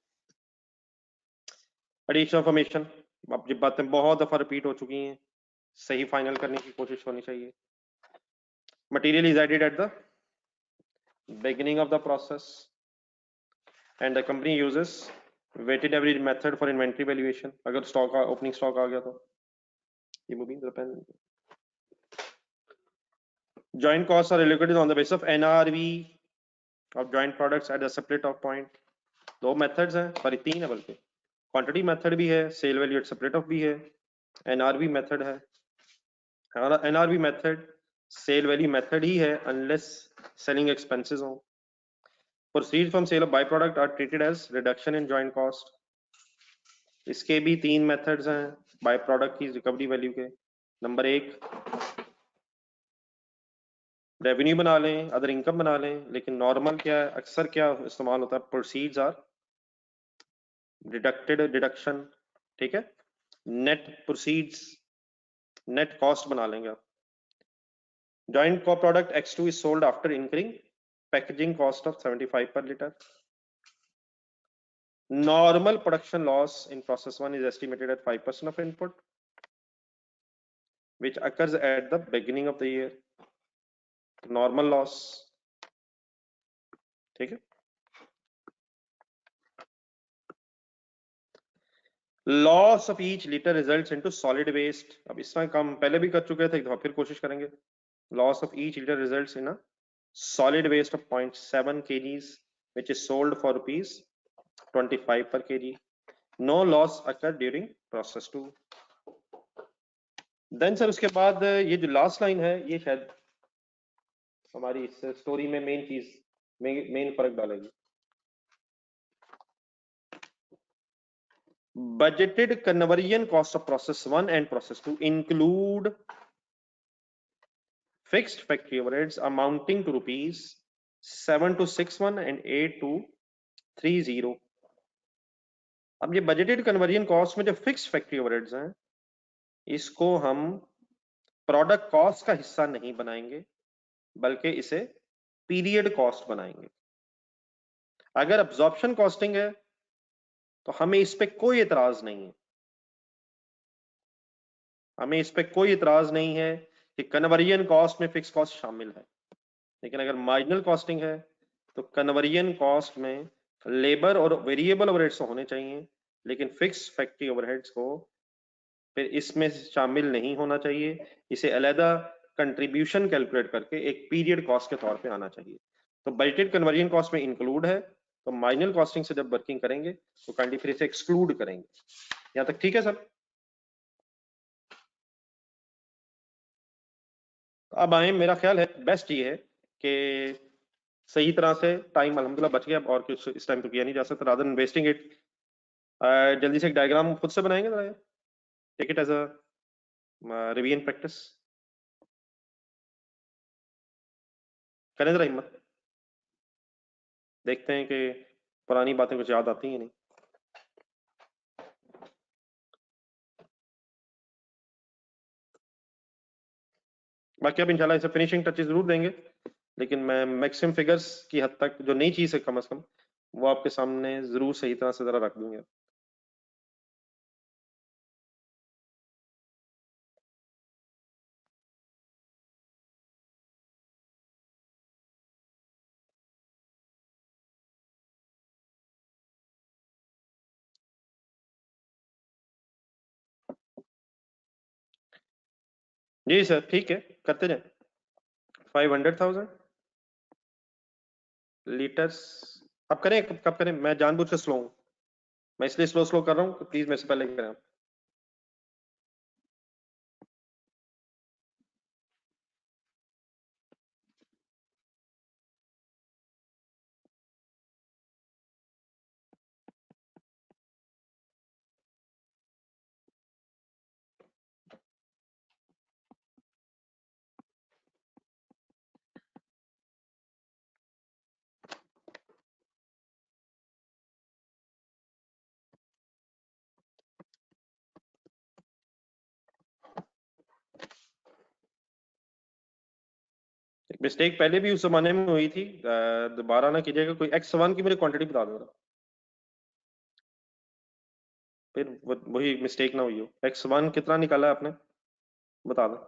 Additional information, अब ये बातें बहुत दफा repeat हो चुकी हैं, सही फाइनल करने की कोशिश होनी चाहिए. Material is added at the beginning of the process and the company uses weighted average method for inventory valuation. अगर स्टॉक ओपनिंग स्टॉक आ गया तो ये moving the pen. Joint costs are allocated on the basis of NRV of joint products at the separate of point. दो methods हैं, sorry तीन है बल्कि. क्वांटिटी मेथड भी है, sale value at separate of भी है, एनआरवी मेथड है. NRV method sale value method ही है अनलेस सेलिंग एक्सपेंसेस हो. Proceeds from sale of byproduct are treated as reduction in joint cost. इसके भी तीन मेथड्स हैं बाय प्रोडक्ट की रिकवरी वैल्यू के. नंबर एक, रेवेन्यू बना लें, अदर इनकम बना लें, लेकिन नॉर्मल क्या है, अक्सर क्या इस्तेमाल होता है, प्रोसीड्स आर डिडक्शन. ठीक है, नेट प्रोसीड्स नेट कॉस्ट बना लेंगे आप. जॉइंट को product X2 is sold after incurring packaging cost of 75 per liter. Normal production loss in process 1 is estimated at 5% of input, which occurs at the beginning of the year. Normal loss. ठीक है. Loss of each liter results into solid waste. अब इसमें काम पहले भी कर चुके थे, एक दफा फिर कोशिश करेंगे. Loss of each liter results in a solid waste of 0.7 kgs, which is sold for rupees 25 per kg. No loss occurred during process 2. Then sir उसके बाद ये जो लास्ट लाइन है, ये शायद हमारी इस स्टोरी में मेन चीज, मेन फर्क डालेगी. Budgeted conversion cost of process 1 and process 2 include fixed factory overheads amounting to rupees 7261 and 8230. अब ये बजटेड कन्वर्जन कॉस्ट में जो फिक्स्ड फैक्ट्री ओवरहेड्स हैं, इसको हम प्रोडक्ट कॉस्ट का हिस्सा नहीं बनाएंगे, बल्कि इसे पीरियड कॉस्ट बनाएंगे. अगर अब्जॉर्प्शन कॉस्टिंग है तो हमें इस पे कोई एतराज नहीं है. हमें इस पे कोई एतराज नहीं है कि कन्वर्जन कॉस्ट में फिक्स कॉस्ट शामिल है. लेकिन अगर मार्जिनल कॉस्टिंग है तो कन्वर्जन कॉस्ट में लेबर और वेरिएबल ओवरहेड्स होने चाहिए, लेकिन फिक्स फैक्ट्री ओवरहेड्स को फिर इसमें शामिल नहीं होना चाहिए. इसे अलहदा कंट्रीब्यूशन कैलकुलेट करके एक पीरियड कॉस्ट के तौर पे आना चाहिए. तो बजटेड कन्वर्जन कॉस्ट में इंक्लूड है, तो मार्जिनल कॉस्टिंग से जब वर्किंग करेंगे तो काइंडली फिर इसे एक्सक्लूड करेंगे. यहां तक ठीक है सर? अब आए, मेरा ख्याल है बेस्ट ये है कि सही तरह से टाइम अल्हम्दुलिल्लाह बच गया, और कुछ इस टाइम तो किया नहीं जा सकता. रादर देन वेस्टिंग इट, जल्दी से एक डायग्राम खुद से बनाएंगे जरा, take it as a revision practice. करें जरा हिम्मत, देखते हैं कि पुरानी बातें कुछ याद आती हैं नहीं. बाकी अब इंशाल्लाह इसे फिनिशिंग टचेस जरूर देंगे, लेकिन मैं मैक्सिमम फिगर्स की हद तक जो नई चीज है कम से कम वो आपके सामने जरूर सही तरह से जरा रख दूंगा. जी सर ठीक है, करते जाए। 500,000 लीटर्स। अब करें, कब करें? मैं जानबूझ के स्लो हूँ, मैं इसलिए स्लो स्लो कर रहा हूँ, प्लीज मेरे से पहले करें। मिस्टेक पहले भी उस जमाने में हुई थी, दोबारा ना कीजिएगा। कोई X1 की मुझे क्वांटिटी बता दो ना, फिर वही मिस्टेक ना हुई हो। X1 कितना निकाला है आपने, बता दो।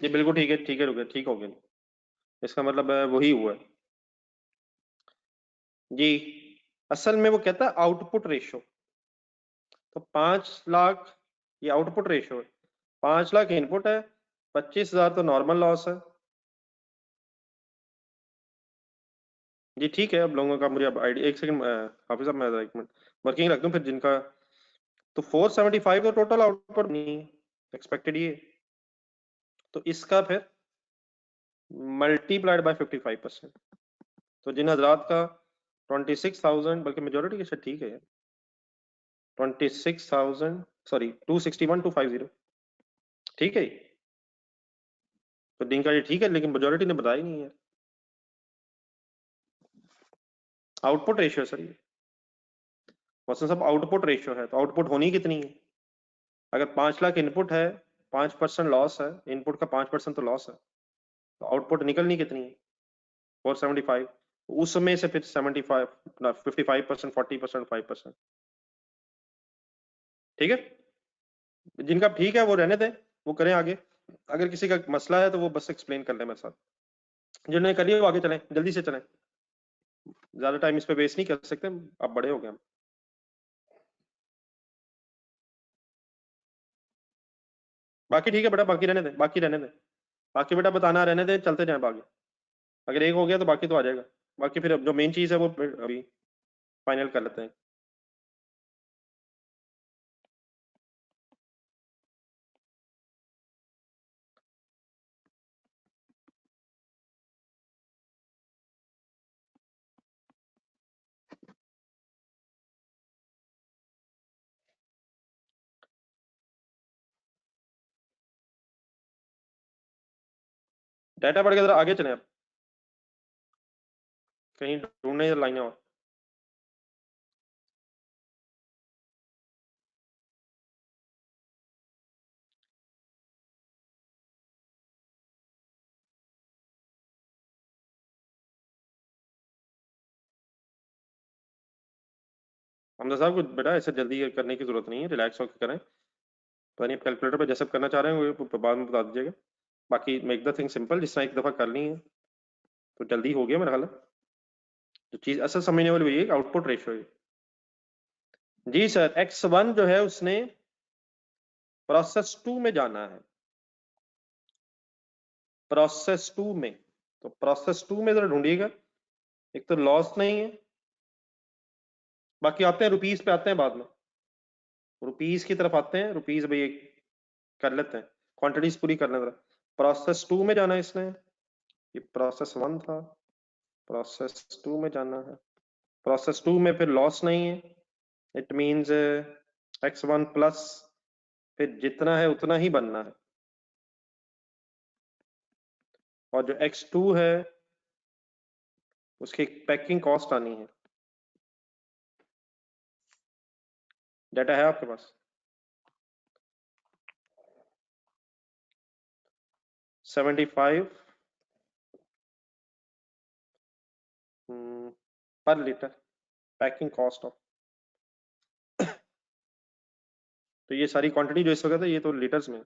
ये बिल्कुल ठीक है, ठीक है, रुके, ठीक हो गया। इसका मतलब वही हुआ है जी। असल में वो कहता है आउटपुट रेशो। तो 5 लाख ये आउटपुट रेशो है, 5 लाख इनपुट है, 25,000 तो नॉर्मल लॉस है। जी ठीक है, अब लोगों का मुझे अब आइडिया, एक सेकंड हाफिज साहब, मैं एक मिनट वर्किंग रख दूं फिर जिनका। तो 475 तो टोटल आउटपुट नहीं एक्सपेक्टेड ये। तो इसका फिर मल्टीप्लाइड बाय 55%। तो जिन हजरात का 26,000, बल्कि मेजोरिटी के साथ ठीक है यार, 26,000, सॉरी 261,250, ठीक है। तो दिन का ये ठीक है, लेकिन मेजोरिटी ने बताया ही नहीं है। आउटपुट रेशियो सर ये, वैसे सब आउटपुट रेशियो है, तो आउटपुट होनी कितनी है? अगर 5 लाख इनपुट है, 5% लॉस है, इनपुट का 5% तो लॉस है, तो आउटपुट निकलनी कितनी है? 475। उसमें से फिर 75, 55%, 40%, 5%। ठीक है, जिनका ठीक है वो रहने दें, वो करें आगे। अगर किसी का मसला है तो वो बस एक्सप्लेन कर ले मेरे साथ। जिन्होंने करिए वो आगे चलें, जल्दी से चलें, ज्यादा टाइम इस पे वेस्ट नहीं कर सकते, अब बड़े हो गए हम। बाकी ठीक है बेटा, बाकी रहने दें, बाकी रहने दें, बाकी बेटा बताना रहने दें, चलते जाएं आगे। अगर एक हो गया तो बाकी तो आ जाएगा। बाकी फिर जो मेन चीज है वो अभी फाइनल कर लेते हैं। डाटा बढ़ के जरा आगे चलें अब, कहीं ढूंढने लाइनें और। हमजा साहब कुछ बेटा ऐसे जल्दी करने की जरूरत नहीं है, रिलैक्स होकर करें। पता नहीं कैलकुलेटर पे जैसे करना चाह रहे हैं वो बाद में बता दीजिएगा। बाकी मेक द थिंग सिंपल, जिस तरह एक दफा कर ली है तो जल्दी हो गया मेरा ख्याल है। जो चीज असल समझने वाली वही है, आउटपुट रेशियो है। जी सर, X1 जो है उसने प्रोसेस 2 में जाना है, प्रोसेस 2 में। तो प्रोसेस 2 में जरा ढूंढिएगा, एक तो लॉस नहीं है। बाकी आते हैं रुपीस पे, आते हैं बाद में, रुपीस की तरफ आते हैं। रुपीस भाई एक कर लेते हैं, क्वांटिटीज पूरी कर लेते हैं। प्रोसेस 2 में जाना है इसने, ये प्रोसेस 1 था, प्रोसेस 2 में जाना है। प्रोसेस 2 में फिर लॉस नहीं है, इट मींस X1 प्लस फिर जितना है उतना ही बनना है। और जो X2 है उसकी पैकिंग कॉस्ट आनी है। डाटा है आपके पास? 75 पर लीटर पैकिंग कॉस्ट ऑफ तो ये सारी क्वांटिटी जो इस वक्त है ये तो लीटर्स में।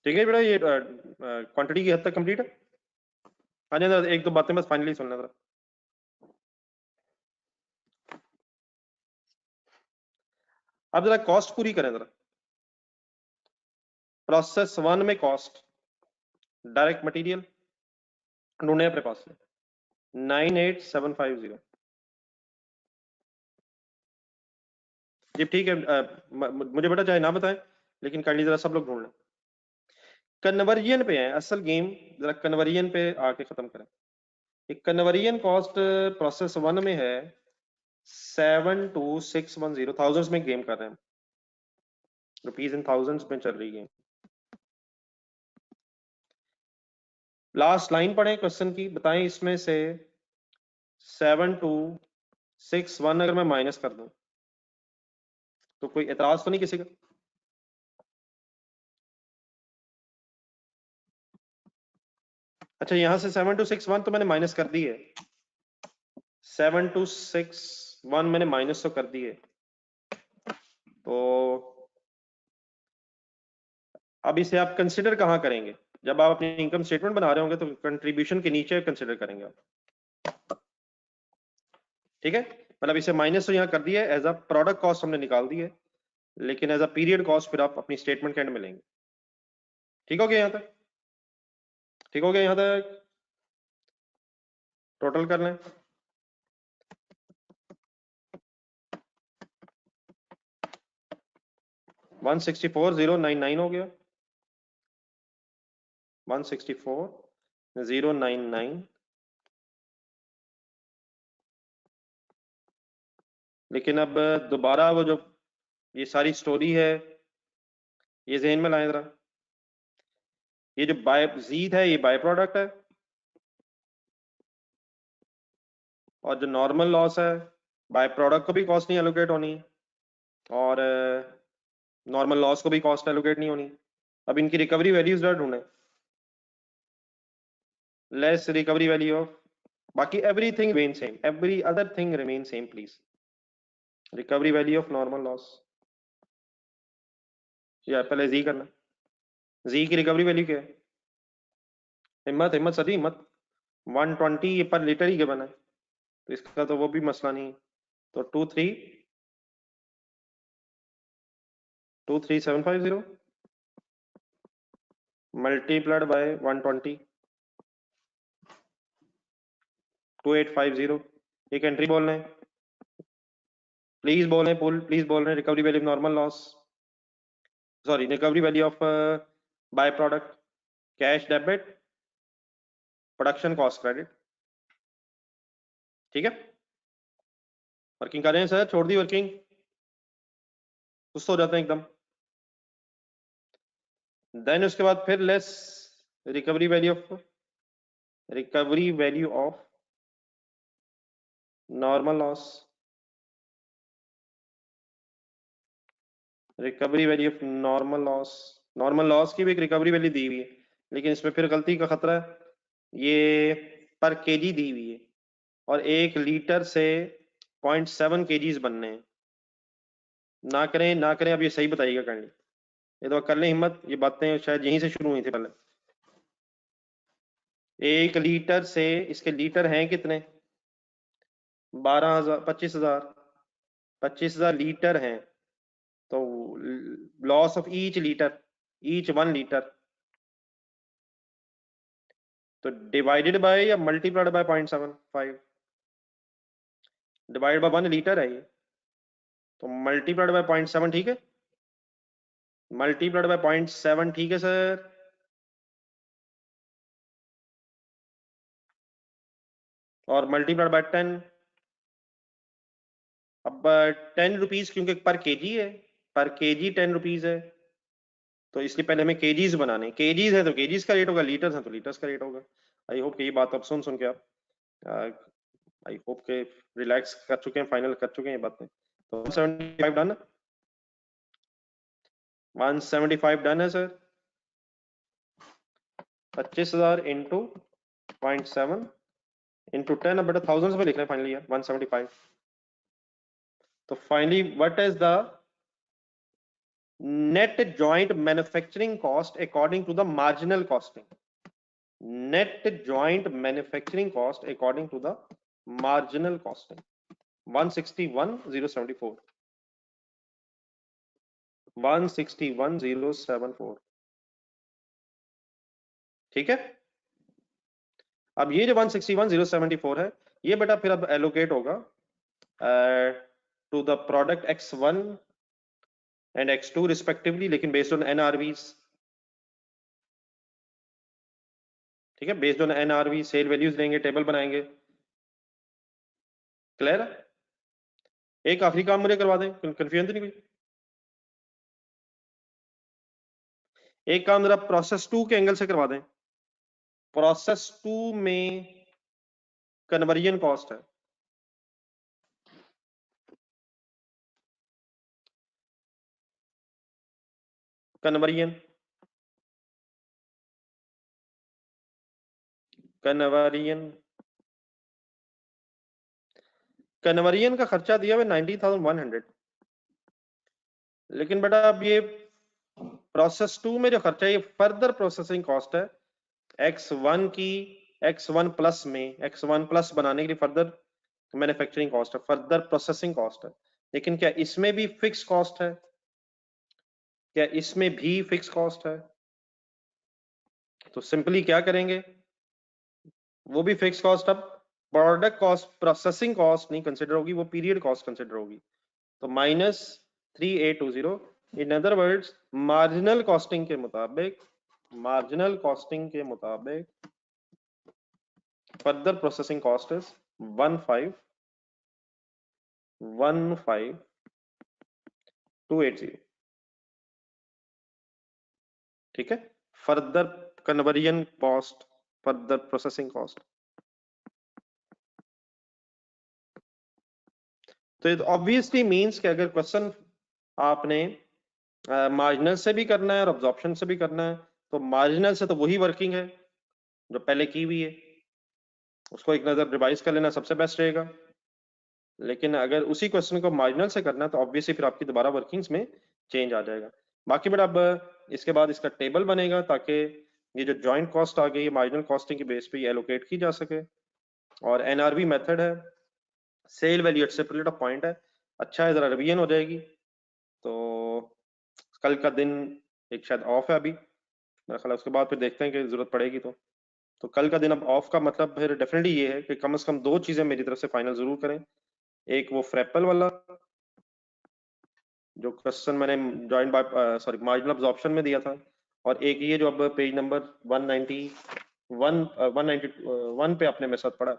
ठीक है बेटा, ये क्वांटिटी की हद तक कंप्लीट है। हाँ जी, एक दो बातें बस फाइनली सुनना जरा। अब जरा कॉस्ट पूरी करें जरा। प्रोसेस 1 में कॉस्ट डायरेक्ट मटेरियल ढूंढे अपने पास से 98750। जी ठीक है, मुझे बेटा चाहे ना बताएं, लेकिन काइंडली जरा सब लोग ढूंढ लें। कन्वर्जन पे है असल गेम, जरा कन्वर्जन पे आके खत्म करें। एक कन्वर्जन कॉस्ट प्रोसेस 1 में है 72610, थाउजेंड्स में गेम कर रहे हैं, रुपीज इन थाउजेंड्स में चल रही गेम। लास्ट लाइन पढ़े क्वेश्चन की, बताएं इसमें से 7261 अगर मैं माइनस कर दूं तो कोई एतराज तो नहीं किसी का? अच्छा, यहां से 7261 तो मैंने माइनस कर दी है, 7261 मैंने माइनस तो कर दी है। तो अब इसे आप कंसिडर कहां करेंगे? जब आप अपनी इनकम स्टेटमेंट बना रहे होंगे तो कंट्रीब्यूशन के नीचे कंसिडर करेंगे आप। ठीक है, मतलब इसे माइनस तो यहाँ कर दिया है, एज अ प्रोडक्ट कॉस्ट हमने निकाल दी है, लेकिन एज अ पीरियड कॉस्ट फिर आप अपनी स्टेटमेंट के एंड में लेंगे। ठीक हो गया यहाँ तक? ठीक हो गया यहाँ तक? टोटल कर लें। 164099 हो गया, 164099। लेकिन अब दोबारा वो जो ये सारी स्टोरी है ये जहन में लाएं जरा। ये जो बाय जीद है ये बाय प्रोडक्ट है, और जो नॉर्मल लॉस है बाय प्रोडक्ट को भी कॉस्ट नहीं एलोकेट होनी, और नॉर्मल लॉस को भी कॉस्ट एलोकेट नहीं होनी। अब इनकी रिकवरी वैल्यूज जरा ढूंढें। लेस रिकवरी वैल्यू ऑफ, बाकी everything remain same, every other thing remain same please. Recovery value of normal loss, या पहले जी करना। जी की रिकवरी वैल्यू क्या है? हिम्मत हिम्मत सदी हिम्मत, 120 पर लीटर ही गिवन है, तो इसका तो वो भी मसला नहीं। तो 23750 मल्टीप्लाइड बाय 120, 2850। एक एंट्री बोल रहे हैं, प्लीज बोल रहे हैं, प्लीज बोल रहे हैं। Recovery value of normal loss, sorry recovery value of by product, cash debit, production cost credit. ठीक है, वर्किंग कर रहे हैं सर? छोड़ दी वर्किंग? सुस्त हो जाते हैं एकदम। देन उसके बाद फिर less recovery value of normal loss, recovery value of normal loss की भी एक रिकवरी वैल्यू दी हुई है, लेकिन इसमें फिर गलती का खतरा है, ये पर केजी दी हुई है और 1 लीटर से 0.7 केजीज बनने हैं। ना करें ना करें, अब ये सही बताइएगा काइंडली, ये तो कर लें हिम्मत, ये बातें शायद यहीं से शुरू हुई थी पहले। 1 लीटर से इसके लीटर हैं कितने? 12,000, 25,000, 25,000 लीटर हैं। तो loss of each litre, each 1 litre, तो डिवाइडेड बाय या multiplied by 0.75, divide by 1 litre है ये, तो मल्टीप्लाइड बाय 0.7। ठीक है, मल्टीप्लाइड बाय 0.7। ठीक है सर, और मल्टीप्लाइड बाय 10। अब 10 रुपीज क्योंकि पर केजी है, पर केजी 10 रुपीज है, तो इसलिए पहले हमें केजीज बनाने, केजीज है तो केजीज का रेट होगा, लीटर्स है तो लीटर्स का रेट होगा। आई होप कि ये बात अब सुन सुन के आप आई होप के रिलैक्स कर चुके हैं, फाइनल कर चुके हैं ये बातें। तो 175 डन। 175 डन है सर। 25,000 इंटू 0.7 इंटू 10, बेटा थाउजेंड्स में लिख रहे हैं फाइनली यार, 175। तो finally what is the net joint manufacturing cost according to the marginal costing? Net joint manufacturing cost according to the marginal costing 161,074। 161,074। ठीक है। अब ये जो 161,074 है, ये बेटा फिर अब एलोकेट होगा to the product X1 and X2 respectively, लेकिन बेस्ड ऑन NRVs। ठीक है, based on NRV sale values लेंगे, टेबल बनाएंगे। क्लियर है? एक आखिरी काम मुझे करवा दें, कंफ्यूजन तो नहीं कोई? एक काम जरा प्रोसेस 2 के एंगल से करवा दें। प्रोसेस 2 में कन्वर्जन कॉस्ट है, कन्वर्जन कन्वर्जन कन्वर्जन का खर्चा दिया हुआ 90,100। लेकिन बेटा अब ये प्रोसेस 2 में जो खर्चा है, ये फर्दर प्रोसेसिंग कॉस्ट है X1 की, X1 प्लस में, X1 प्लस बनाने के लिए फर्दर मैन्युफैक्चरिंग कॉस्ट है, फर्दर प्रोसेसिंग कॉस्ट है। लेकिन क्या इसमें भी फिक्स कॉस्ट है? क्या इसमें भी फिक्स कॉस्ट है? तो सिंपली क्या करेंगे, वो भी फिक्स कॉस्ट। अब प्रोडक्ट कॉस्ट, प्रोसेसिंग कॉस्ट नहीं कंसिडर होगी, वो पीरियड कॉस्ट कंसिडर होगी। तो -3820। In other words marginal costing के मुताबिक, मार्जिनल कॉस्टिंग के मुताबिक फर्दर प्रोसेसिंग कॉस्ट इज 1515280। ठीक है, further conversion cost, further processing cost. तो इट ऑब्वियसली मींस कि अगर क्वेश्चन आपने मार्जिनल से भी करना है और अब्जॉर्प्शन से भी करना है, तो मार्जिनल से तो वही वर्किंग है जो पहले की हुई है, उसको एक नजर रिवाइज कर लेना सबसे बेस्ट रहेगा। लेकिन अगर उसी क्वेश्चन को मार्जिनल से करना है तो ऑब्वियसली फिर आपकी दोबारा वर्किंग्स में चेंज आ जाएगा। बाकी बेटा अब इसके बाद इसका टेबल बनेगा ताकि ये जो जॉइंट कॉस्ट आ गई है मार्जिनल कॉस्टिंग के बेस पे एलोकेट की जा सके। और NRV मेथड है, sale value at separate point है। अच्छा है, जरा रिवीजन हो जाएगी। तो कल का दिन एक शायद ऑफ है अभी मेरा ख्याल है, उसके बाद फिर देखते हैं कि जरूरत पड़ेगी तो कल का दिन अब ऑफ का मतलब फिर डेफिनेटली ये है कि कम से कम दो चीजें मेरी तरफ से फाइनल जरूर करें। एक वो फ्रेपल वाला जो क्वेश्चन मैंने joint by sorry marginal absorption में दिया था, और एक ये जो अब पेज नंबर 191 पे आपने मेरे साथ पढ़ा,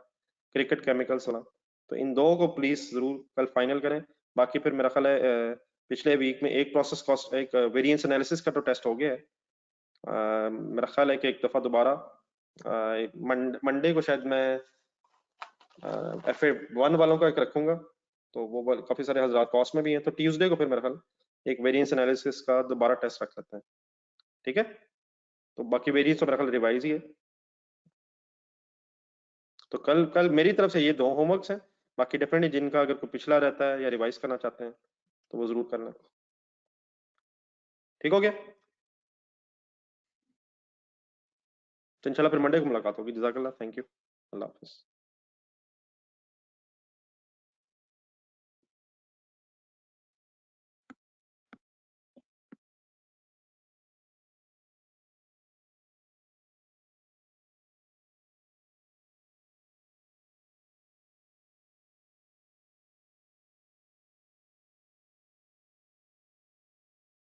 क्रिकेट केमिकल्स वाला। तो इन दो को प्लीज जरूर कल फाइनल करें। बाकी फिर मेरा ख्याल है पिछले वीक में एक प्रोसेस कॉस्ट, एक वेरिएंस एनालिसिस का तो टेस्ट हो गया है। मेरा ख्याल है कि एक दफा दोबारा मंडे को शायद मैं FA1 वालों का एक रखूंगा, तो वो काफी सारे हज़ार कॉस्ट में भी हैं। तो ट्यूसडे को फिर मेरा ख्याल एक वेरिएंस एनालिसिस का दोबारा टेस्ट रख लेते हैं। ठीक है, तो बाकी वेरिएंस तो मेरा ख्याल रिवाइज ही है। तो कल कल मेरी तरफ से ये दो होमवर्क्स हैं। बाकी डेफिनेटली जिनका अगर कोई पिछला रहता है या रिवाइज करना चाहते हैं तो वो जरूर करना। ठीक हो गया, तो इंशाल्लाह फिर मंडे को मुलाकात होगी। जज़ाकल्लाह, थैंक यू, अल्लाह हाफिज़।